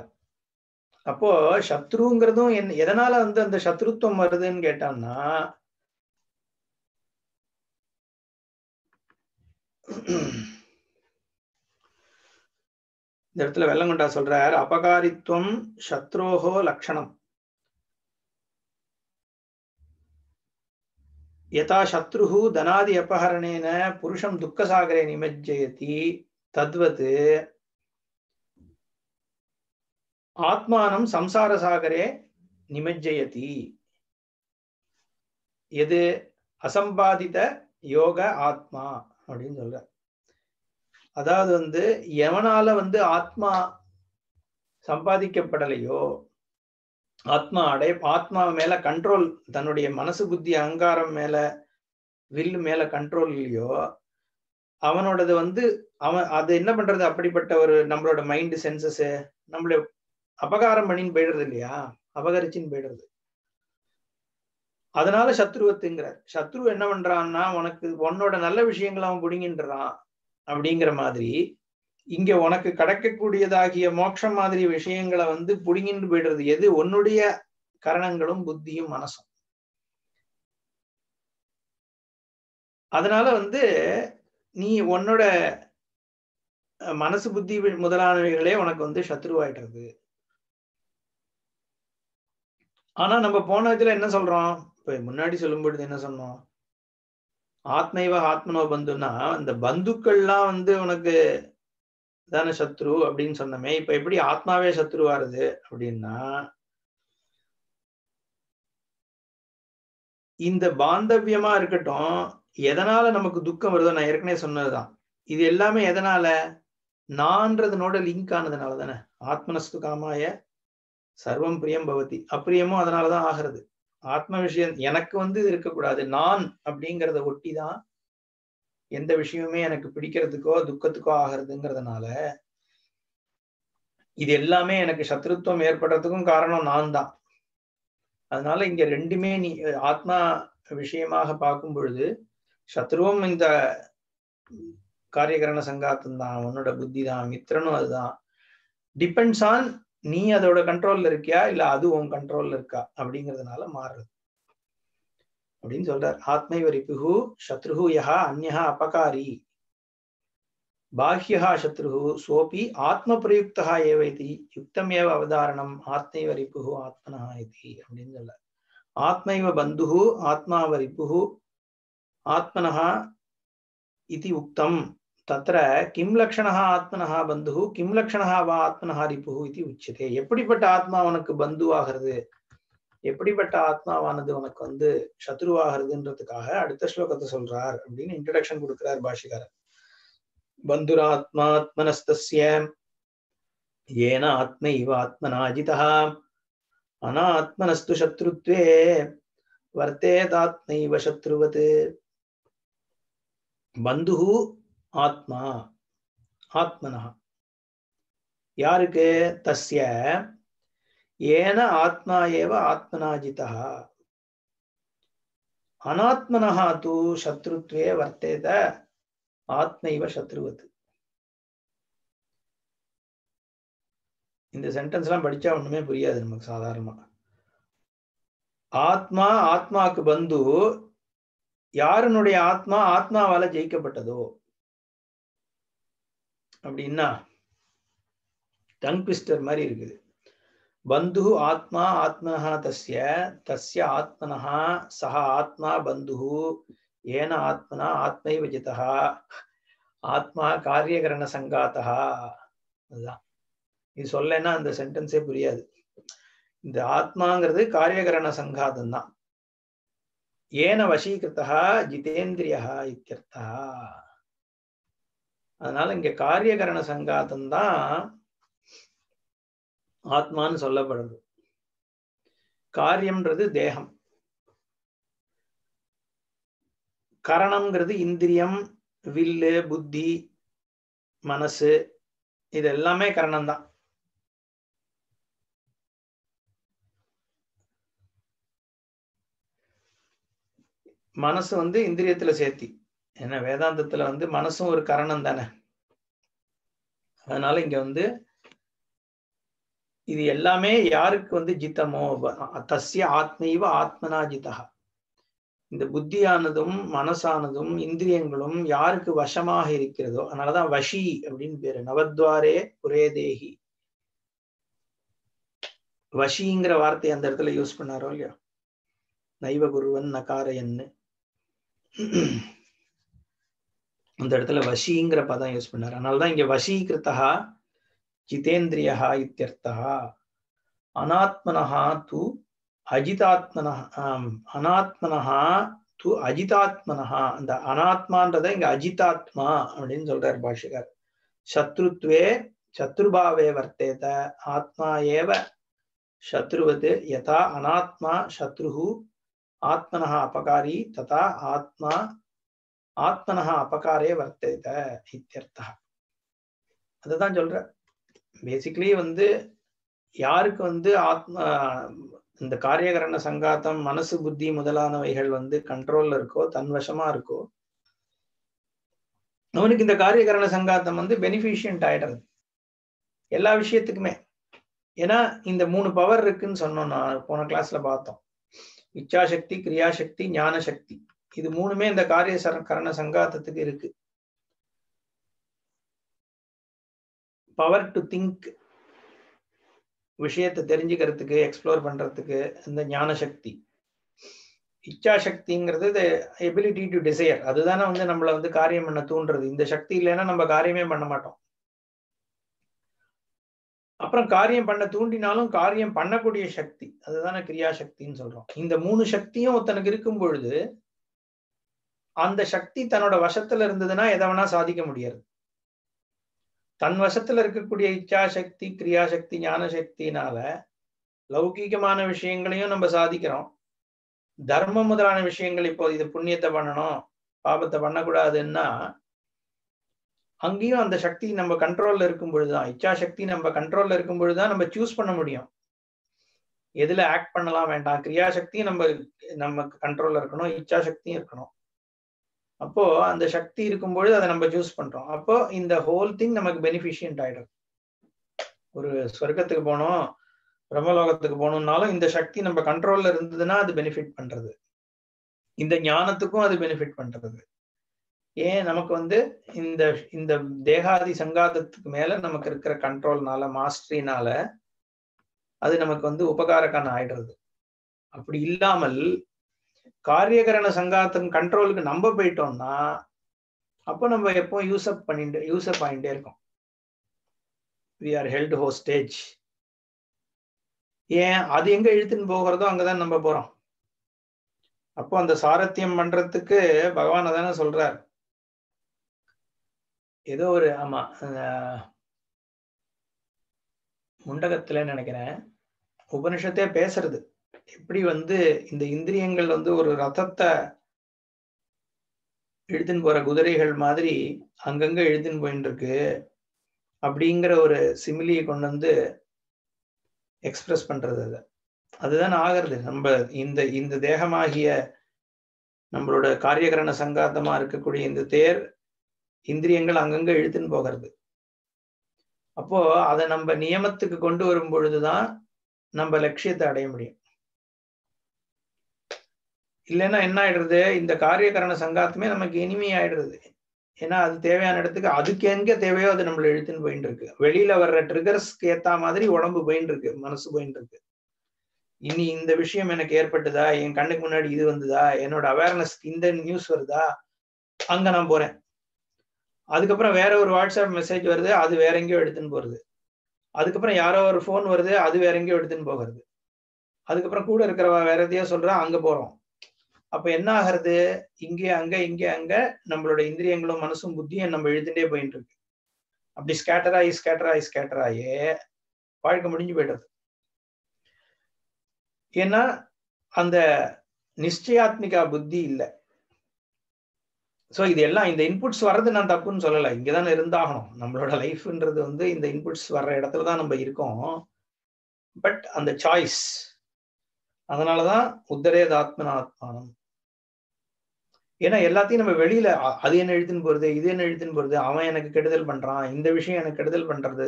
அப்போ சத்ருங்கிறதும் எதனால அந்த சத்ருத்துவம் வருதுன்னு கேட்டான்னா, இந்த இடத்துல வெள்ளங்கொண்டா சொல்றார், அபகாரித்துவம் சத்ரோஹோ லட்சணம். யதா சத்ருஹு தனாதி அபஹரணேன புருஷம் துக்கசாகரே நிமஜ்ஜயதி தத்வத் ஆத்மானம் சம்சார சாகரே நிமஜ்ஜயதி எது அசம்பாதித யோக ஆத்மா அப்படின்னு சொல்ற. அதாவது எவனால ஆத்மா சம்பாதிக்கப்படலையோ, ஆத்மா மேல கண்ட்ரோல், தன்னுடைய மனசு புத்தி அகங்காரம் மேல வில்லு மேல கண்ட்ரோல் இல்லையோ, அவனோடது அவன் அது என்ன பண்றது, அப்படிப்பட்ட ஒரு நம்மளோட மைண்ட் சென்சஸ் நம்மள அபகாரம் பண்ணின்னு போயிடுறது இல்லையா, அபகரிச்சின்னு போயிடுறது. அதனால சத்ருவத்துங்கிறார். சத்ரு என்ன பண்றான்னா, உன்னோட நல்ல விஷயங்களை அவன் புடுங்கின்றான் அப்படிங்கிற மாதிரி இங்க உனக்கு கிடைக்கக்கூடியதாகிய மோட்சம் மாதிரி விஷயங்களை புடுங்கின்னு போயிடுறது எது? உன்னுடைய கரணங்களும் புத்தியும் மனசும். அதனால நீ உன்னோட மனசு புத்தி முதலானவைகளே உனக்கு சத்ருவாயிடுறது. ஆனா நம்ம போன இதுல என்ன சொல்றோம், இப்ப முன்னாடி சொல்லும் பொழுது என்ன சொன்னோம், ஆத்மைவ ஆத்மனோ பந்துன்னா அந்த பந்துக்கள்லாம் உனக்கு தானே சத்ரு அப்படின்னு சொன்னமே. இப்ப எப்படி ஆத்மாவே சத்ருவாருது அப்படின்னா, இந்த பாந்தவியமா இருக்கட்டும், எதனால நமக்கு துக்கம் வருதோ, நான் ஏற்கனவே சொன்னதுதான். இது எல்லாமே எதனால? நான்றதுனோட லிங்க் ஆனதுனால தானே. ஆத்மனஸ்து காமாய சர்வம் பிரியம் பவதி. அப்பிரியமும் அதனாலதான் ஆகிறது. ஆத்ம விஷயம் எனக்கு இது இருக்கக்கூடாது. நான் அப்படிங்கிறத ஒட்டிதான் எந்த விஷயமுமே எனக்கு பிடிக்கிறதுக்கோ துக்கத்துக்கோ ஆகிறதுங்கிறதுனால இது எல்லாமே எனக்கு சத்ருத்துவம் ஏற்படுறதுக்கும் காரணம் நான் தான். அதனால இங்க ரெண்டுமே நீ ஆத்மா விஷயமாக பார்க்கும் பொழுது சத்ருவும் இந்த காரியகரண சங்காத்தம் தான், உன்னோட புத்தி தான், மித்திரனும் அதுதான். டிபெண்ட்ஸ் ஆன் நீ அதோட கண்ட்ரோல்ல இருக்கியா இல்ல அது உன் கண்ட்ரோல்ல இருக்கா அப்படிங்கிறதுனால மாறுறது அப்படின்னு சொல்றார். ஆத்மைவ ரிபுஹு சத்ருஹு யஹா அன்யஹா அபகாரி பாஹ்யஹா சத்ருஹு சோபி ஆத்ம பிரயுக்தஹா ஏவ இதி யுக்தமேவ அவதாரணம் ஆத்மைவ ரிபுஹு ஆத்மனஹா இதி அப்படின்னு சொல்ல. ஆத்மைவ பந்துஹு ஆத்மாவ ரிபுஹு ஆத்மனஹா இதி உக்தம் தத்ர கிம் லக்ஷணஹ ஆத்மனஹ பந்துஹு கிம் லக்ஷணஹ வா ஆத்மனஹ ரிபுஹு இதி உச்சதே. எப்படிப்பட்ட ஆத்மா உனக்கு பந்துவாகிறது, எப்படிப்பட்ட ஆத்மாவானது உனக்கு சத்ருவாகிறதுன்றதுக்காக அடுத்த ஸ்லோகத்தை சொல்றார் அப்படின்னு இன்ட்ரடக்ஷன் கொடுக்கிறார் பாஷிகாரர். பந்துராத்மாத்மனஸ்தஸ்ய ஏன ஆத்மைவ ஆத்மனா அஜிதஹ அநாத்மனஸ்து சத்ருத்வே வர்த்தேதாத்மைவ சத்ருவத். பந்துஹு ஆத்மா ஆத்மனஹ யாருக்கு? தஸ்ய ஏன ஆத்மா ஏவ ஆத்மனாஜிதஹ அநாத்மனஹ து சத்ருத்வே வர்த்தேத ஆத்மைவ சத்ருவத். இந்த சென்டென்ஸ் எல்லாம் படிச்சா ஒண்ணுமே புரியாது நமக்கு சாதாரணமா. ஆத்மா ஆத்மாக்கு பந்து, யாருனுடைய ஆத்மா ஆத்மாவால ஜெயிக்கப்பட்டதோ அப்படின்னா டங் ட்விஸ்டர் மாதிரி இருக்குது. பந்து ஆத்மா ஆத்மனஹ தஸ்ய தஸ்ய ஆத்மனஹ சஹ ஆத்மா பந்து ஏன ஆத்மனா ஆத்மைவ ஜிதஹ ஆத்மா காரியகரண சங்காதஹ. அதுதான் இது சொல்லனா அந்த சென்டென்ஸே புரியாது. இந்த ஆத்மாங்கிறது காரியகரண சங்காதம் தான். ஏன வசீகிருத்தா ஜிதேந்திரியா இத்தியர்த்தா. அதனால இங்க காரியகரண சங்காதம் தான் ஆத்மான்னு சொல்லப்படுறது. காரியம்ன்றது தேகம், கரணம்ங்கிறது இந்திரியம், வில்லு, புத்தி, மனசு, இது எல்லாமே கரணம் தான். மனசு இந்திரியத்துல சேர்த்தி. ஏன்னா வேதாந்தத்துல மனசும் ஒரு கரணம் தானே. அதனால இங்க இது எல்லாமே யாருக்கு ஜித்தமோ தஸ்ய ஆத்மைவ ஆத்மனா ஜிதா. இந்த புத்தியானதும் மனசானதும் இந்திரியங்களும் யாருக்கு வசமாக இருக்கிறதோ, அதனாலதான் வஷி அப்படின்னு பேரு. நவத்வாரே புரே தேகி. வஷிங்கிற வார்த்தையை அந்த இடத்துல யூஸ் பண்ணாரோ இல்லையா, நைவ குருவன் நகாரயன்னு அந்த இடத்துல வஷிங்கிற பதம் யூஸ் பண்ணார். அதனாலதான் இங்க வஷீகிருத்தா ஜிதேந்திரியா இத்தியர்த்தா. அநாத்மனஹா து அஜிதாத்மனஹ அநாத்மனஹா து அஜிதாத்மனஹா. அந்த அனாத்மான்றதை இங்க அஜிதாத்மா அப்படின்னு சொல்றார் பாஷிகர். சத்ருத்வே சத்ருபாவே வர்த்தேத ஆத்மா ஏவ சத்ருவத் யதா அநாத்மா சத்ருஹு ஆத்மனஹ அபகாரி ததா ஆத்மா ஆத்மனஹ அபகாரே வர்த்தேத இத்தியர்த்தா. அதுதான் சொல்ற. பேசிக்கலி யாருக்கு ஆத்மா இந்த காரியகரண சங்காத்தம் மனசு புத்தி முதலானவைகள் கண்ட்ரோல்ல இருக்கோ, தன்வசமா இருக்கோ, அவனுக்கு இந்த காரியகரண சங்காத்தம் பெனிஃபிஷியன்ட் ஆயிடுறது எல்லா விஷயத்துக்குமே. ஏன்னா இந்த 3 பவர் இருக்குன்னு சொன்னோம். நான் போன கிளாஸ்ல பார்த்தோம். இச்சாசக்தி, கிரியாசக்தி, ஞான சக்தி. இது 3மே இந்த காரியகரண சங்காத்தத்துக்கு இருக்கு. பவர் டு திங்க், விஷயத்தை தெரிஞ்சுக்கிறதுக்கு, எக்ஸ்ப்ளோர் பண்றதுக்கு இந்த ஞான சக்தி. இச்சா சக்திங்கிறது எபிலிட்டி டு டிசையர். அதுதானே நம்மள காரியம் பண்ண தூண்டுறது. இந்த சக்தி இல்லைன்னா நம்ம காரியமே பண்ண மாட்டோம். அப்புறம் காரியம் பண்ண தூண்டினாலும் காரியம் பண்ணக்கூடிய சக்தி, அதுதானே கிரியா சக்தின்னு சொல்றோம். இந்த 3 சக்தியும் ஒருத்தனுக்கு இருக்கும் பொழுது அந்த சக்தி தன்னோட வசத்துல இருந்ததுன்னா எதை வேணா சாதிக்க முடியாது. தன் வசத்துல இருக்கக்கூடிய இச்சா சக்தி, கிரியா சக்தி, ஞான சக்தினால லௌகீகமான விஷயங்களையும் நம்ம சாதிக்கிறோம். தர்மம் முதலான விஷயங்கள், இப்போ இது புண்ணியத்தை பண்ணணும், பாபத்தை பண்ணக்கூடாதுன்னா அங்கேயும் அந்த சக்தி நம்ம கண்ட்ரோல்ல இருக்கும் பொழுதுதான், இச்சா சக்தி நம்ம கண்ட்ரோல்ல இருக்கும் பொழுதுதான் நம்ம சூஸ் பண்ண முடியும் எதுல ஆக்ட் பண்ணலாம் வேண்டாம். கிரியா சக்தியும் நம்ம கண்ட்ரோல்ல இருக்கணும், இச்சா சக்தியும் இருக்கணும். அப்போ அந்த சக்தி இருக்கும் பொழுது அதை நம்ம சூஸ் பண்றோம். அப்போ இந்த ஹோல் திங் நமக்கு பெனிஃபிஷியன்ட் ஆயிடும். ஒரு சொர்க்கத்துக்கு போனோம், பிரம்மலோகத்துக்கு போகணும்னாலும் இந்த சக்தி நம்ம கண்ட்ரோல்ல இருந்ததுன்னா அது பெனிஃபிட் பண்றது. இந்த ஞானத்துக்கும் அது பெனிஃபிட் பண்றது. ஏன் நமக்கு இந்த இந்த தேகாதி சங்காதத்துக்கு மேல நமக்கு இருக்கிற கண்ட்ரோல்னால, மாஸ்டரினால அது நமக்கு உபகாரக்கான ஆயிடுறது. அப்படி இல்லாமல் காரியகரண சங்காத்தம் கண்ட்ரோலுக்கு நம்ம போயிட்டோம்னா அப்போ நம்ம எப்போ யூஸ்அப் ஆகிட்டே இருக்கோம். we are held hostage. ஏன் அது எங்க இழுத்துன்னு போகிறதோ அங்கதான் நம்ம போறோம். அப்போ அந்த சாரத்தியம் பண்றதுக்கு பகவான் அதானே சொல்றார். ஏதோ ஒரு முண்டகத்துல நினைக்கிறேன் உபனிஷத்தே பேசுறது, எப்படி இந்த இந்திரியங்கள் ஒரு ரதத்தை இழுத்துன்னு போற குதிரைகள் மாதிரி அங்கங்க இழுத்துன்னு போயிட்டு இருக்கு அப்படிங்கிற ஒரு சிமிலியை கொண்டு எக்ஸ்பிரஸ் பண்றது. அதுதான் ஆகிறது. நம்ம இந்த தேகமாகிய நம்மளோட காரியகரண சங்காத்தமா இருக்கக்கூடிய இந்த தேர் இந்திரியங்கள் அங்கங்க இழுத்துன்னு போகிறது. அப்போ அதை நம்ம நியமத்துக்கு கொண்டு வரும் பொழுதுதான் நம்ம லட்சியத்தை அடைய முடியும். இல்லைன்னா என்ன ஆயிடுறது, இந்த காரியகரண சங்காத்தமே நமக்கு இனிமையாயிடுறது. ஏன்னா அது தேவையான இடத்துக்கு அதுக்கு எங்க தேவையோ அது நம்மள இழுத்துன்னு போயிட்டு இருக்கு. வெளியில வர்ற ட்ரிகர்ஸ்க்கு ஏத்த மாதிரி உடம்பு போயிட்டு இருக்கு, மனசு போயிட்டு இருக்கு. இனி இந்த விஷயம் எனக்கு ஏற்பட்டுதா, என் கண்ணுக்கு முன்னாடி இது வந்ததா, என்னோட அவேர்னஸ் இந்த நியூஸ் வருதா, அங்க நான் போறேன். அதுக்கப்புறம் வேற ஒரு வாட்ஸ்அப் மெசேஜ் வருது, அது வேற எங்கேயோ எடுத்துன்னு போறது. அதுக்கப்புறம் யாரோ ஒரு போன் வருது, அது வேற எங்கேயோ எடுத்துன்னு போகிறது. அதுக்கப்புறம் கூட இருக்கிறவ வேற எதையோ சொல்றா, அங்க போறோம். அப்ப என்ன ஆகிறது, இங்கே அங்க நம்மளோட இந்திரியங்களும் மனசும் புத்தியும் நம்ம எழுதுட்டே போயிட்டு இருக்கு. அப்படி ஸ்கேட்டர் ஆகி வாழ்க்கை முடிஞ்சு போயிடுறது. ஏன்னா அந்த நிச்சயாத்மிகா புத்தி இல்லை. ஸோ இது எல்லாம் இந்த இன்புட்ஸ் வர்றது நான் தப்புன்னு சொல்லலை, இங்கதானே இருந்தாகணும். நம்மளோட லைஃப்ன்றது இந்த இன்புட்ஸ் வர்ற இடத்துலதான் நம்ம இருக்கோம். பட் அந்த சாய்ஸ், அதனாலதான் உத்தரேத் ஆத்மனாத்மானம். ஏன்னா எல்லாத்தையும் நம்ம வெளியில அது என்ன எழுத்துன்னு போறது, இது என்ன எழுத்துன்னு போறது, அவன் எனக்கு கெடுதல் பண்றான், இந்த விஷயம் எனக்கு கெடுதல் பண்றது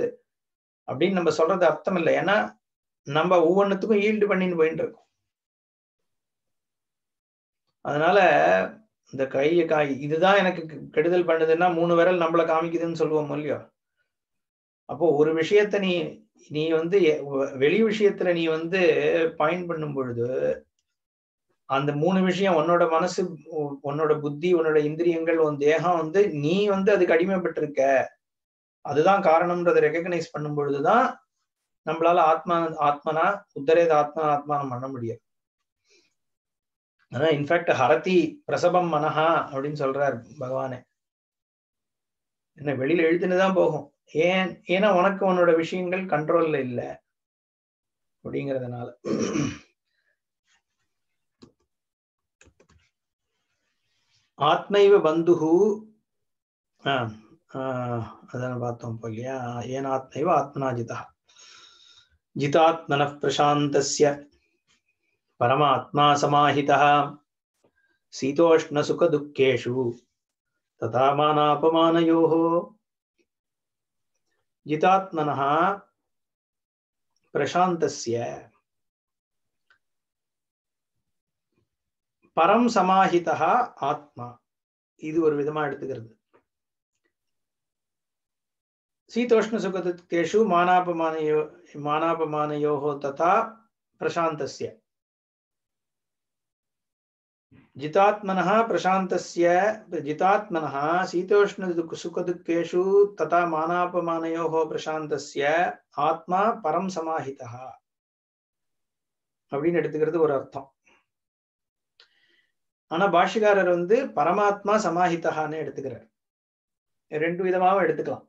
அப்படின்னு நம்ம சொல்றது அர்த்தம் இல்லை. ஏன்னா நம்ம ஒவ்வொன்றுத்துக்கும் ஈல்டு பண்ணின்னு போயிட்டு இருக்கோம். அதனால இந்த இதுதான் எனக்கு கெடுதல் பண்ணுதுன்னா 3 விரல் நம்மளை காமிக்குதுன்னு சொல்லுவோம் இல்லையோ. அப்போ ஒரு விஷயத்த நீ வெளி விஷயத்துல நீ பாயிண்ட் பண்ணும் பொழுது அந்த 3 விஷயம், உன்னோட மனசு, உன்னோட புத்தி, உன்னோட இந்திரியங்கள், உன் தேகம் நீ அதுக்கு அடிமைப்பட்டிருக்க, அதுதான் காரணம்ன்றதை ரெகக்னைஸ் பண்ணும் பொழுதுதான் நம்மளால ஆத்மனா உத்தரேத ஆத்மானம் பண்ண முடியாது. ஆனா இன்ஃபேக்ட் ஹரதி பிரசபம் மனஹா அப்படின்னு சொல்றார் பகவானே. என்ன வெளியில எழுத்துனுதான் போகும். ஏன்னா உனக்கு உன்னோட விஷயங்கள் கண்ட்ரோல்ல இல்லை அப்படிங்கிறதுனால. ஆத்மைவ பந்துஹு அதான் பார்த்தோம் இல்லையா. ஏன் ஆத்மைவ ஆத்மனா ஜிதா ஜிதாத்மனः பிரசாந்தஸ்ய பரமாத்மா சமாஹிதः சீதோஷ்ண சுக துக்கேஷு ததா மானாபமானயோः. ஜிதாத்மனः பிரசாந்தஸ்ய பரம் சமாஹிதா ஆத்மா, இது ஒரு விதமா எடுத்துக்கிறது. சீதோஷ்ண சுகதுக்கேஷு மானாபமானயோஹோ ததா பிரசாந்தஸ்ய. जितात्मनः प्रशान्तस्य जितात्मनः शीतोष्ण सुखदुःखेषु तथा मानापमानयोः प्रशान्तस्य आत्मा परम समाहितः அப்படின்னு எடுத்துக்கிறது ஒரு அர்த்தம். ஆனா பாஷ்யக்காரர் வந்து பரமாத்மா சமாஹிதஹான்னு எடுத்துக்கிறார். ரெண்டு விதமாவும் எடுத்துக்கலாம்.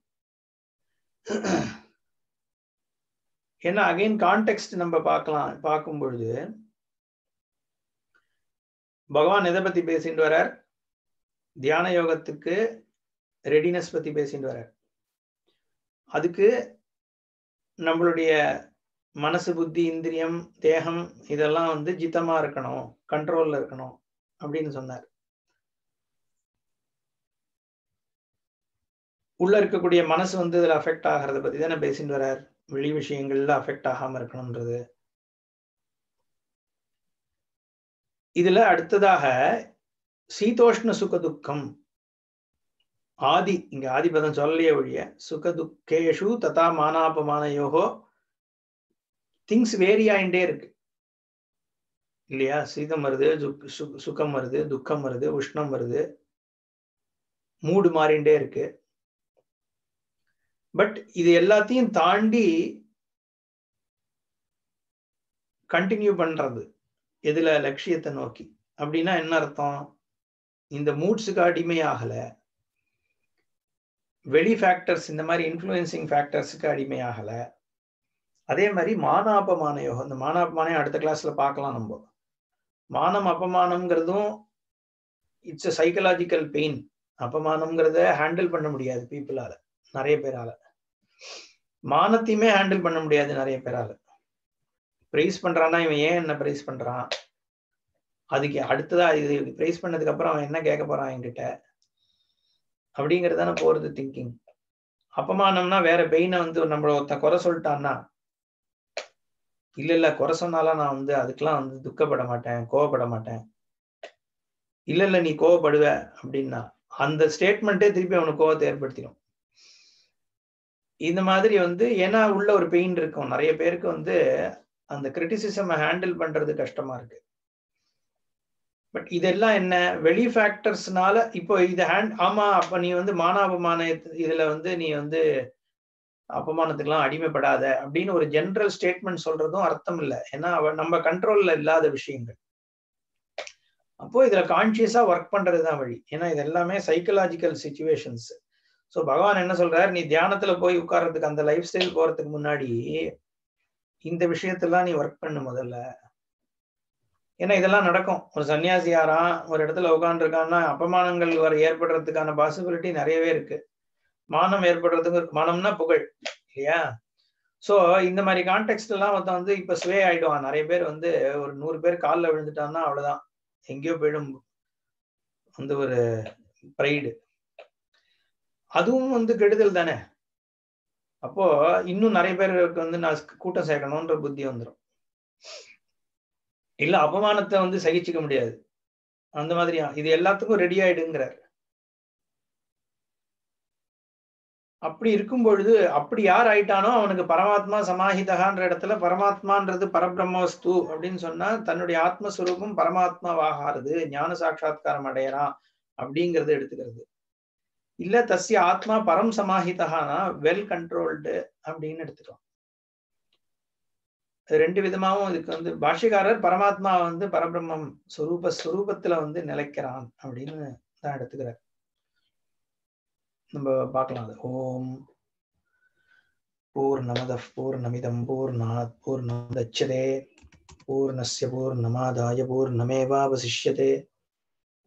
ஏன்னா அகைன் கான்டெக்ஸ்ட் நம்ம பார்க்கும் பொழுது பகவான் எதை பத்தி பேசிட்டு வர்றார்? தியான யோகத்துக்கு ரெடினஸ் பத்தி பேசிட்டு வர்றார். அதுக்கு நம்மளுடைய மனசு புத்தி இந்திரியம் தேகம் இதெல்லாம் வந்து ஜித்தமா இருக்கணும், கண்ட்ரோல்ல இருக்கணும் அப்படின்னு சொன்னார். உள்ள இருக்கக்கூடிய மனசு வந்து இதுல அஃபெக்ட் ஆகிறத பத்தி தானே பேசிட்டு வர்றார். வெளி விஷயங்கள்ல அஃபெக்ட் ஆகாம இருக்கணும்ன்றது. இதுல அடுத்ததாக சீதோஷ்ண சுக துக்கம் ஆதி, இங்க ஆதிபதம் சொல்லலையே ஒழிய சுக துக்கேஷு ததா மானாபமானயோகோ திங்ஸ் வேரி ஆயிண்டே இருக்கு இல்லையா? சீதம் வருது, சுகம் வருது, துக்கம் வருது, உஷ்ணம் வருது, மூடு மாறிண்டே இருக்கு. பட் இது எல்லாத்தையும் தாண்டி கண்டினியூ பண்றது எதுல? லட்சியத்தை நோக்கி. அப்படின்னா என்ன அர்த்தம்? இந்த மூட்ஸுக்கு அடிமையாகல, வெளி ஃபேக்டர்ஸ் இந்த மாதிரி இன்ஃப்ளூயன்சிங் ஃபேக்டர்ஸுக்கு அடிமையாகல. அதே மாதிரி மானாபமான யோகம், இந்த மானாபமானம் அடுத்த கிளாஸ்ல பார்க்கலாம். நம்ம மானம் அபமானம்ங்கிறதும் இட்ஸ் அ சைக்கலாஜிக்கல் பெயின். அபமானம்ங்கிறத ஹேண்டில் பண்ண முடியாது பீப்புளால, நிறைய பேரால. மானத்தையுமே ஹேண்டில் பண்ண முடியாது நிறைய பேரால. பிரைஸ் பண்றான்னா இவன் ஏன் என்ன பிரைஸ் பண்றான், அதுக்கு அடுத்ததா இது பிரைஸ் பண்ணதுக்கு அப்புறம் அவன் என்ன கேட்க போறான் என்கிட்ட, அப்படிங்கறதான போறது திங்கிங். அபமானம்னா வேற பெயினை வந்து நம்மள ஒருத்தன் குறை சொல்லிட்டான்னா, இல்ல குறை சொன்னாலும் நான் வந்து அதுக்கெல்லாம் வந்து துக்கப்பட மாட்டேன், கோவப்பட மாட்டேன். இல்ல நீ கோவப்படுவ அப்படின்னா அந்த ஸ்டேட்மெண்ட்டே திருப்பி அவனுக்கு கோவத்தை ஏற்படுத்திடும். இந்த மாதிரி வந்து ஏன்னா உள்ள ஒரு பெயின் இருக்கும். நிறைய பேருக்கு வந்து அந்த கிரிட்டிசிசம் ஹேண்டில் பண்றது கஷ்டமா இருக்கு. பட் இதெல்லாம் என்ன? வெளி ஃபேக்டர்ஸ்னால இப்போ இது ஆமா, அப்ப நீ வந்து மானாபமான இதுல வந்து நீ வந்து அபமானத்துக்கெல்லாம் அடிமைப்படாத அப்படின்னு ஒரு ஜெனரல் ஸ்டேட்மெண்ட் சொல்றதும் அர்த்தம் இல்லை. ஏன்னா நம்ம கண்ட்ரோல்ல இல்லாத விஷயங்கள். அப்போ இதுல கான்சியஸா ஒர்க் பண்றதுதான் வழி. ஏன்னா இது எல்லாமே சைக்கலாஜிக்கல் சிச்சுவேஷன்ஸ். ஸோ பகவான் என்ன சொல்றாரு? நீ தியானத்துல போய் உட்கார்றதுக்கு, அந்த லைஃப் ஸ்டைல் போறதுக்கு முன்னாடி இந்த விஷயத்தெல்லாம் நீ ஒர்க் பண்ணு முதல்ல. ஏன்னா இதெல்லாம் நடக்கும். ஒரு சன்னியாசி யாராம் ஒரு இடத்துல உட்காந்துருக்கான்னா அபமானங்கள் வர ஏற்படுறதுக்கான பாசிபிலிட்டி நிறையவே இருக்கு. மானம் ஏற்படுறதுக்கு, மானம்னா புகழ் இல்லையா? சோ இந்த மாதிரி கான்டெக்ட் எல்லாம் வந்து இப்ப ஸ்வே ஆயிடுவான். நிறைய பேர் வந்து ஒரு 100 பேர் காலில் விழுந்துட்டான்னா அவ்வளவுதான், எங்கேயோ போயிடும் வந்து ஒரு பிரைடு. அதுவும் வந்து கெடுதல் தானே. அப்போ இன்னும் நிறைய பேருக்கு வந்து நான் கூட்டம் சேர்க்கணும்ன்ற புத்தி வந்துடும். இல்ல அபமானத்தை வந்து சகிச்சுக்க முடியாது. அந்த மாதிரியா இது எல்லாத்துக்கும் ரெடி ஆயிடுங்கிறார். அப்படி இருக்கும் பொழுது அப்படி யார் ஆயிட்டானோ அவனுக்கு பரமாத்மா சமாஹிதகான்ற இடத்துல பரமாத்மான்றது பரபிரம்ம வஸ்து அப்படின்னு சொன்னா தன்னுடைய ஆத்மஸ்வரூபம் பரமாத்மாவாகிறது, ஞான சாட்சா்காரம் அடையறான் அப்படிங்கறத எடுத்துக்கிறது. இல்ல தஸ்ய ஆத்மா பரம் சமாஹிதகானா வெல் கண்ட்ரோல்டு அப்படின்னு எடுத்துக்கலாம். ரெண்டு விதமாவும் இதுக்கு வந்து பாஷ்யக்காரர் பரமாத்மா வந்து பரபிரம்மம் ஸ்வரூபத்துல வந்து நிலைக்கிறான் அப்படின்னு தான் எடுத்துக்கிறார். நம்ம பார்க்கலாம் அது. ஓம் பூர்ணமதః பூர்ணமிதம் பூர்ணாத் பூர்ணமுதச்யதே பூர்ணஸ்ய பூர்ணமாதாய பூர்ணமேவாவசிஷ்யதே.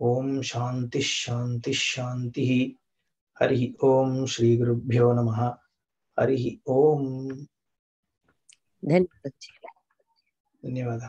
ஓம் சாந்தி சாந்தி சாந்தி. ஹரி ஓம் ஸ்ரீ குருभ्यो நமः. ஹரி ஓம். धन्यवाद. धन्यवाद.